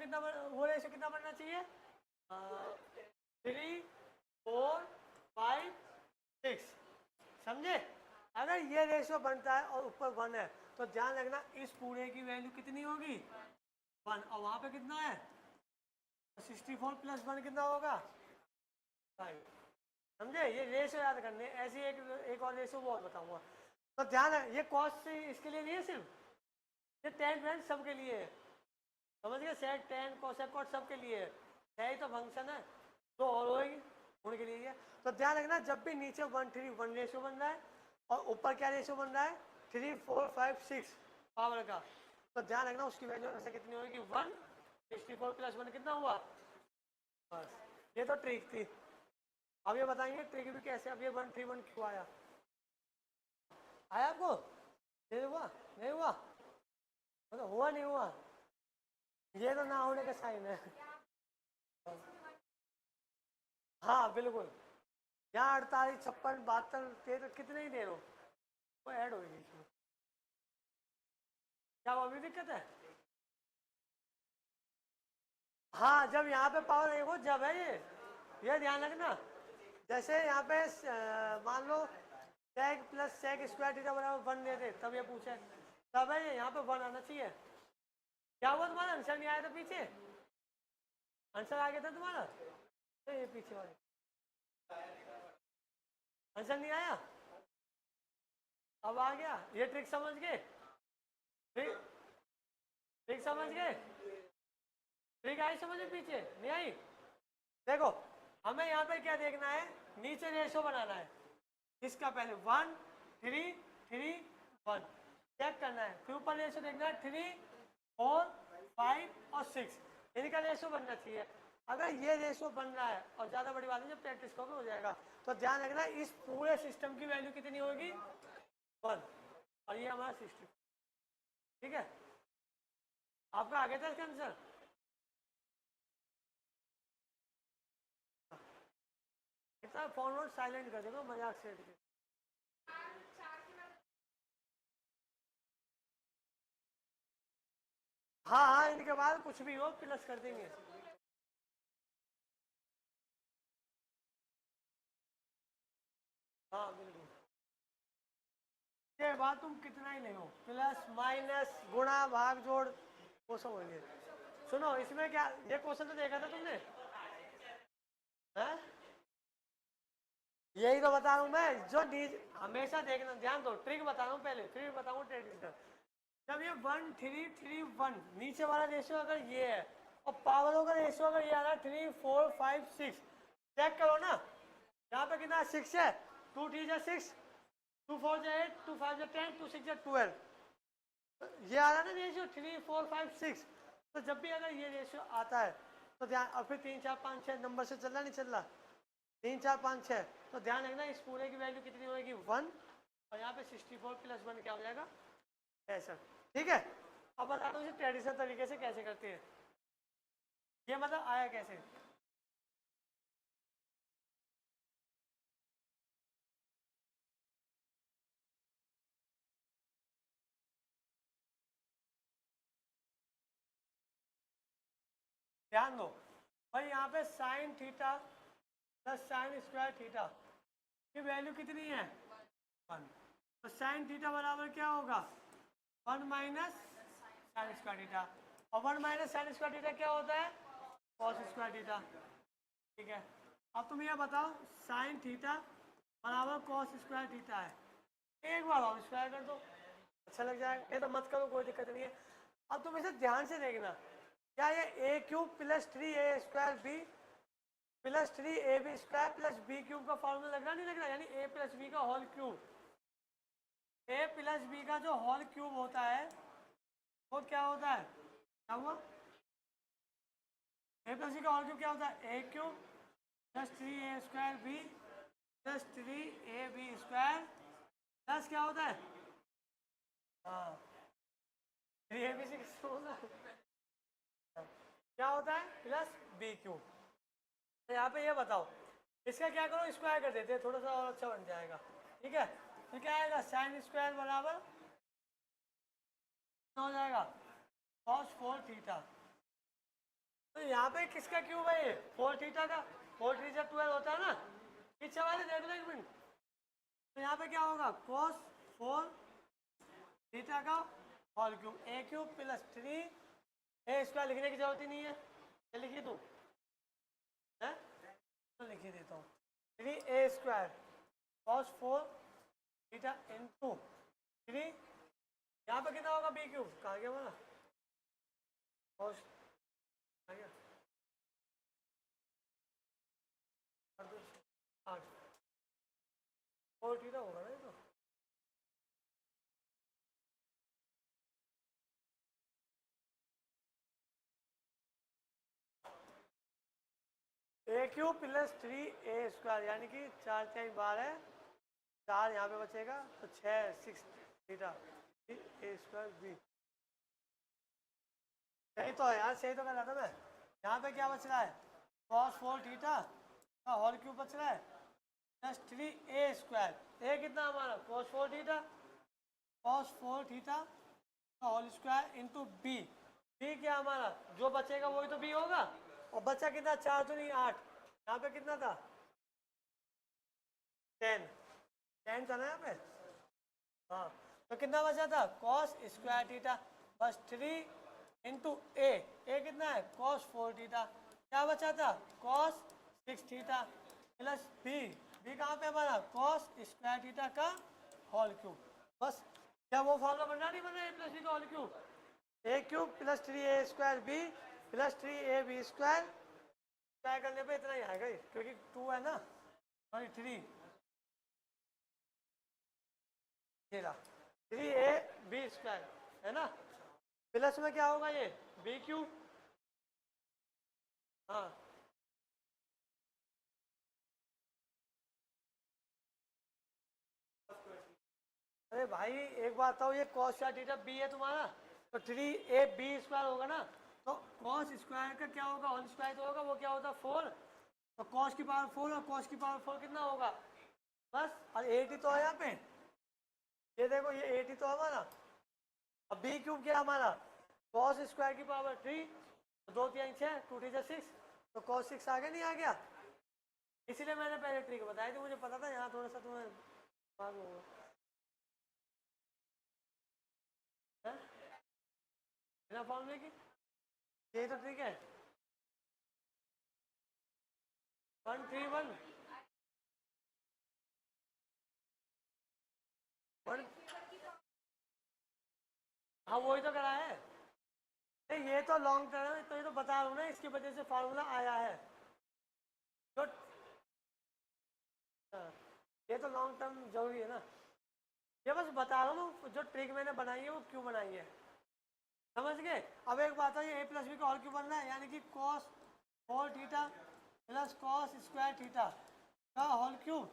वो रेशो कितना बनना चाहिए, 3-4-5-6, समझे। अगर ये रेशो बनता है और ऊपर 1 है तो ध्यान रखना इस पूरे की वैल्यू कितनी होगी, 1, और वहां पे कितना है तो 64 प्लस 1 कितना होगा 5। समझे, ये रेशो याद करने। ऐसी एक और रेशो वो और बताऊंगा। तो ध्यान है, ये कॉस से इसके लिए नहीं है सिर्फ, ये टेन फ्रेंड सबके लिए है। समझ गए, सेट टेन कोसेक कॉट सबके लिए है ही तो फंक्शन है। तो और होगी उनके लिए है। तो ध्यान रखना, जब भी नीचे 1:3:1 रेशियो बन रहा है और ऊपर क्या रेशियो बन रहा है 3 4 5 6 पावर का, तो ध्यान रखना उसकी वैल्यू ऐसे कितनी होगी 1। 64 प्लस 1 कितना हुआ। बस ये तो ट्रिक थी। अब ये बताएंगे ट्रिक भी कैसे। अब ये 1:3:1 क्यों आया, आया आपको नहीं हुआ, नहीं हुआ मतलब हुआ नहीं हुआ, ये तो ना होने का साइन है। हाँ बिल्कुल, यहाँ 48 56 72 13 कितने ही दे रहे हो वो ऐड होगी इसमें। क्या वो अभी दिक्कत है। हाँ जब यहाँ पे पावर एक हो जब है ये ध्यान रखना। जैसे यहाँ पे मान लो sec plus sec square theta बराबर 1 देते तब ये पूछे, तब है ये यहाँ पे 1 आना चाहिए। क्या हुआ तुम्हारा आंसर नहीं आया था पीछे, आंसर आ गया था तुम्हारा तो ये पीछे वाले आंसर नहीं आया, अब आ गया। ये ट्रिक समझ गए, ट्रिक ट्रिक समझ गए, ट्रिक आई समझ में, पीछे नहीं आई। देखो हमें यहाँ पे क्या देखना है, नीचे रेशो बनाना है इसका, पहले 1 3 3 1 चेक करना है, फिर ऊपर रेशो देखना है 3 4 5 और 6, इनका रेशो बनना चाहिए। अगर ये रेशो बन रहा है और ज़्यादा बड़ी बात है जब प्रैक्टिस करोगे हो जाएगा। तो ध्यान रखना इस पूरे सिस्टम की वैल्यू कितनी होगी 1, और ये हमारा सिस्टम। ठीक है, आपका आ गया था इसका आंसर। इतना फोन वोन साइलेंट कर देगा मजाक से। हाँ हाँ इनके बाद कुछ भी हो प्लस कर देंगे। हाँ बिल्कुल, इसके बाद तुम कितना ही ले लो, प्लस माइनस गुणा भाग जोड़ वो सब होंगे। सुनो इसमें क्या, ये क्वेश्चन तो देखा था तुमने है? यही तो बता रहा हूँ मैं, जो हमेशा देखना, ध्यान दो, ट्रिक बता रहा हूँ पहले फिर बताऊँ ट्रिक। जब ये 1 3 3 1 नीचे वाला रेशियो अगर ये है और पावरों का रेशियो अगर ये आ रहा है 3 4 5 6, चेक करो ना यहाँ पे कितना 6 है, 2 3 जा 6, 2 4 जा 8, 2 5 जा 10, 2 6 जा 12, ये आ रहा है ना रेशियो 3 4 5 6। तो जब भी अगर ये रेशियो आता है तो ध्यान, और फिर 3 4 5 6 नंबर से चल रहा नहीं चल रहा, 3 4 5 6, तो ध्यान रखना इस पूरे की वैल्यू कितनी होगी 1, और यहाँ पे 64 प्लस 1 क्या हो जाएगा ऐसा। ठीक है, अब बता दो इसे ट्रेडिशनल तरीके से कैसे करते हैं, ये मतलब आया कैसे। ध्यान दो भाई, यहाँ पे sine theta plus sine square theta की वैल्यू कितनी है 1, तो साइन थीटा बराबर क्या होगा 1 माइनस साइन स्क्वायर थीटा, और 1 माइनस साइन स्क्वायर थीटा क्या होता है कॉस स्क्वायर थीटा। ठीक है, अब तुम ये बताओ साइन थीटा बराबर कॉस स्क्वायर थीटा है, एक बार और स्क्वायर कर दो अच्छा लग जाएगा, ये तो मत करो कोई दिक्कत नहीं है। अब तुम इसे ध्यान से देखना, क्या ये A cube plus 3 A square B plus 3 AB square plus B cube का फॉर्मूला लग रहा नहीं लग रहा, यानी ए प्लस बी का whole cube, A plus B का जो होल क्यूब होता है वो क्या होता है, क्या हुआ ए प्लस बी का होल क्यूब क्या होता है A cube plus 3 A square B plus 3 AB square plus क्या होता है, हाँ 3 AB से किसको होगा क्या होता है प्लस बी क्यूब। तो यहाँ पे ये बताओ इसका क्या करो स्क्वायर कर देते हैं थोड़ा सा और अच्छा बन जाएगा। ठीक है, तो क्या आएगा साइन स्क्वायर बराबर हो जाएगा कॉस 4 थीटा। तो यहाँ पे किसका क्यूब है ये 4 थीटा का, 4 3 से 12 होता है ना, पीछे वाले देख लो एक मिनट। तो यहाँ पे क्या होगा कॉस 4 थीटा का whole cube, A cube plus 3 A square लिखने की जरूरत ही नहीं है, ये लिखिए तू है, तो लिख ही देता हूँ 3a² cos 4 थीटा इंटू 3, यहाँ पे कितना होगा b क्यूब, कहाँ गया बोला cos, आ गया 8 4 थीटा होगा ना ये तो। a क्यूब प्लस 3a² यानी कि 4×3 12 है, 4 यहाँ पे बचेगा तो 6 थीटा a² b। सही तो है यार, सही तो कर रहा था मैं। यहाँ पे क्या बच रहा है cos 4 थीटा का होल क्यूब बच रहा है प्लस 3a², a कितना हमारा cos 4 थीटा, cos 4 थीटा का whole square into b। b क्या हमारा जो बचेगा वही तो b होगा, और बचा कितना 4 तो नहीं 8, यहाँ पे कितना था 10 था ना यहाँ पे। हाँ तो कितना बचा था cos स्क्वायर थीटा बस 3 इंटू ए कितना है cos 4 थीटा, क्या बचा था cos 6 थीटा प्लस बी कहाँ पे हमारा cos स्क्वायर थीटा का होल क्यूब। बस क्या वो फॉर्मूला बन रहा नहीं, बन रहा है प्लस बी का whole cube, A cube plus 3a² B plus 3ab² square करने पे इतना ही आएगा क्योंकि 2 है ना, सॉरी 3 3ab² है ना, प्लस में क्या होगा ये b क्यूब। हाँ अरे भाई एक बात बताओ, ये cos स्क्वायर थीटा b है तुम्हारा, तो 3ab² होगा ना, तो cos स्क्वायर का क्या होगा होल स्क्वायर तो होगा, वो क्या होता है 4, तो cos की पावर 4 और cos की पावर 4 कितना होगा बस, और 80 तो है यहाँ पे, ये देखो ये 80 तो हमारा, अब b क्यूब क्या हमारा cos स्क्वायर की पावर 3, तो 2 3 6 2 3 6, तो cos 6 आगे नहीं आ गया, इसीलिए मैंने पहले ट्रिक बताई थी, मुझे पता था यहाँ थोड़ा सा तुम्हें बात होगा बिना फॉर्मूले की, यही तो ट्रिक है 1 3 1 1। हाँ वही तो करा है, नहीं ये तो लॉन्ग टर्म है, तो ये तो बता रहा हूँ ना, इसकी वजह से फार्मूला आया है जो, हाँ, ये तो लॉन्ग टर्म जरूरी है ना, ये बस बता रहा हूँ जो ट्रिक मैंने बनाई है वो क्यों बनाई है, समझ गए। अब एक बात है, ये a प्लस बी का होल क्यों बनना है, यानी कि cos 4 theta plus cos square theta का होल क्यूब।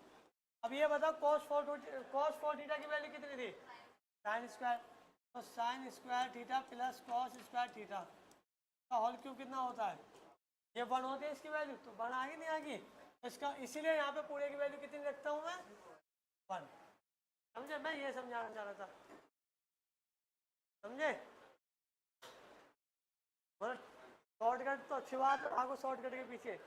अब ये बताओ cos 4 थीटा की वैल्यू कितनी थी साइन स्क्वायर, तो sine square theta plus cos square theta का होल क्यूब कितना होता है, ये 1 होती है इसकी वैल्यू, तो 1 आगे नहीं आएगी इसका, इसीलिए यहाँ पे पूरे की वैल्यू कितनी रखता हूँ मैं 1, समझे, मैं ये समझाना चाह रहा था, समझे। मतलब शॉर्टकट तो अच्छी बात है, भागो शॉर्टकट के पीछे,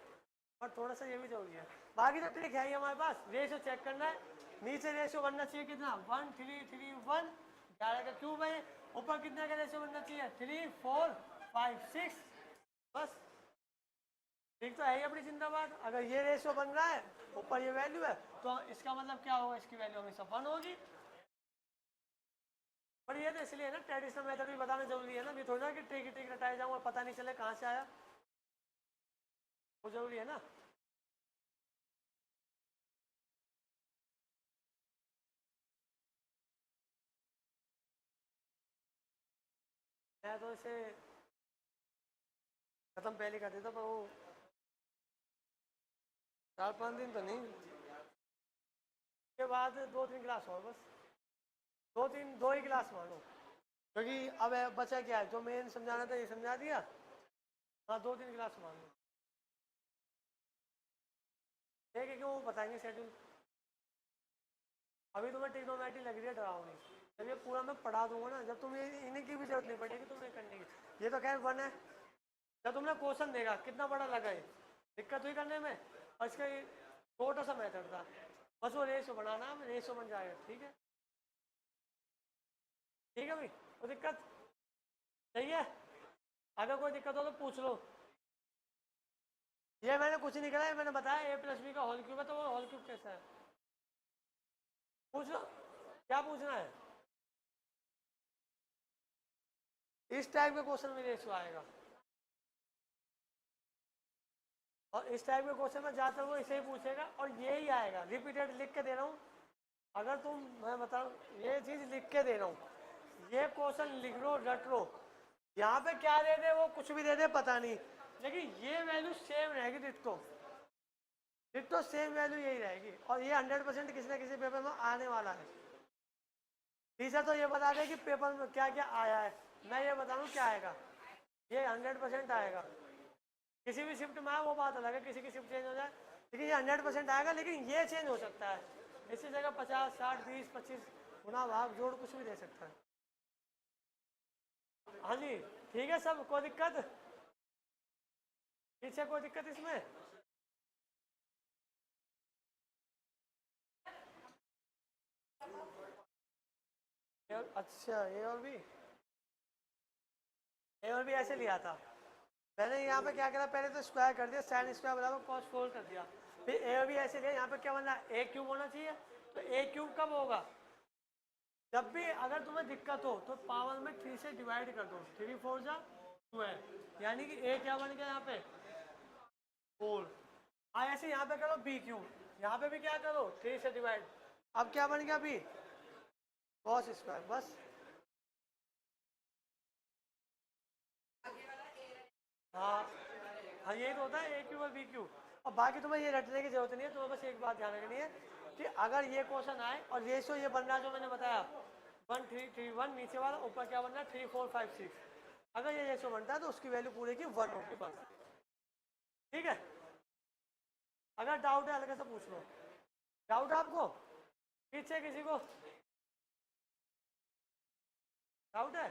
और थोड़ा सा ये भी जरूरी है, बाकी तो ट्रिक है ही हमारे पास, रेशियो चेक करना है, नीचे रेशियो बनना चाहिए कितना 1 3 3 1, 11 का क्यूब है, ऊपर कितने का रेशियो बनना चाहिए 3 4 5 6, बस ठीक तो है ही अपनी जिंदाबाद। अगर ये रेशियो बन रहा है ऊपर ये वैल्यू है, तो इसका मतलब क्या होगा, इसकी वैल्यू हमेशा 1 होगी, पर ये तो इसलिए ना ट्रेडिशनल मेथड भी बताना जरूरी है ना, ये थोड़ा कि ट्रिक ट्रिक रटाया जाऊँ और पता नहीं चले कहाँ से आया, वो जरूरी है ना। मैं तो इसे खत्म पहले कर देता, पर वो 4 5 दिन तो नहीं, के बाद 2 3 क्लास और बस, 2 ही क्लास मानो, क्योंकि अब बचा क्या है, जो मेन समझाना था ये समझा दिया, हाँ 2 3 क्लास मान लो, ठीक है, क्यों वो बताएंगे शेड्यूल, अभी तुम्हें ट्रिग्नोमेट्री लग रही है डरावनी, जब ये पूरा मैं पढ़ा दूंगा ना, जब तुम्हें इन्हीं की भी जरूरत नहीं पड़ेगी तुम्हें करने की, ये तो खैर 1 है, जब तुमने क्वेश्चन देगा कितना बड़ा लगा है, दिक्कत हुई करने में, और इसका छोटा सा मेथड था, बस वो रेशो बनाना है, रेशो बन जाएगा, ठीक है भाई, कोई दिक्कत सही है, अगर कोई दिक्कत हो तो पूछ लो। ये मैंने कुछ नहीं करा है, मैंने बताया ए प्लस बी का होल क्यूब है, तो वो होल क्यूब कैसा है पूछो, क्या पूछना है। इस टाइप के क्वेश्चन में रेशियो आएगा, और इस टाइप के क्वेश्चन में ज़्यादातर वो इसे ही पूछेगा और यही आएगा। रिपीटेड लिख के दे रहा हूँ, अगर तुम, मैं बताऊँ, ये चीज़ लिख के दे रहा हूँ, ये क्वेश्चन लिख लो रट लो, यहाँ पे क्या दे दे वो कुछ भी दे दे पता नहीं, लेकिन ये वैल्यू सेम रहेगी डिट्टो, डिट्टो सेम वैल्यू यही रहेगी, और ये 100% किसी ना किसी पेपर में आने वाला है। टीचर तो ये बता दे कि पेपर में क्या क्या आया है, मैं ये बता दूँ क्या आएगा, ये 100% आएगा। किसी भी शिफ्ट में आए वो बात अलग है, किसी की शिफ्ट चेंज हो जाए, लेकिन ये 100% आएगा, लेकिन ये चेंज हो सकता है, इसी जगह 50, 60, 20, 25 गुना भाग जोड़ कुछ भी दे सकता है। हाँ जी ठीक है, सब कोई दिक्कत, पीछे कोई दिक्कत इसमें। अच्छा ए और भी ऐसे लिया था मैंने, यहाँ पे क्या करा, पहले तो स्क्वायर कर दिया, साइन स्क्वायर बराबर कॉस 4 कर दिया, फिर ए और भी ऐसे लिया, यहाँ पे क्या बनना है, ए क्यूब होना चाहिए, तो ए क्यूब कब होगा, जब भी अगर तुम्हें दिक्कत हो तो पावर में 3 से डिवाइड कर दो, 3 4 जा 12, यानी कि ए क्या बन गया यहाँ पे 4। ऐसे यहाँ पे करो बी क्यूब, यहाँ पे भी क्या करो 3 से डिवाइड, अब क्या बन गया बी कॉस स्क्वायर, बस। हाँ हाँ यही तो होता है ए क्यूब और बी क्यूब, और बाकी तुम्हें ये रटने की जरूरत नहीं है, तुम्हें बस एक बात ध्यान रखनी है कि अगर ये क्वेश्चन आए और रेशियो ये बन रहा है जो मैंने बताया 1 3 3 1, नीचे वाला, ऊपर क्या बन रहा है 3 4 5 6, अगर ये रेशियो बनता है तो उसकी वैल्यू पूरे की 1 होगी बस, ठीक है। अगर डाउट है हल्का सा पूछ लो, डाउट है आपको, पीछे किसी को डाउट है।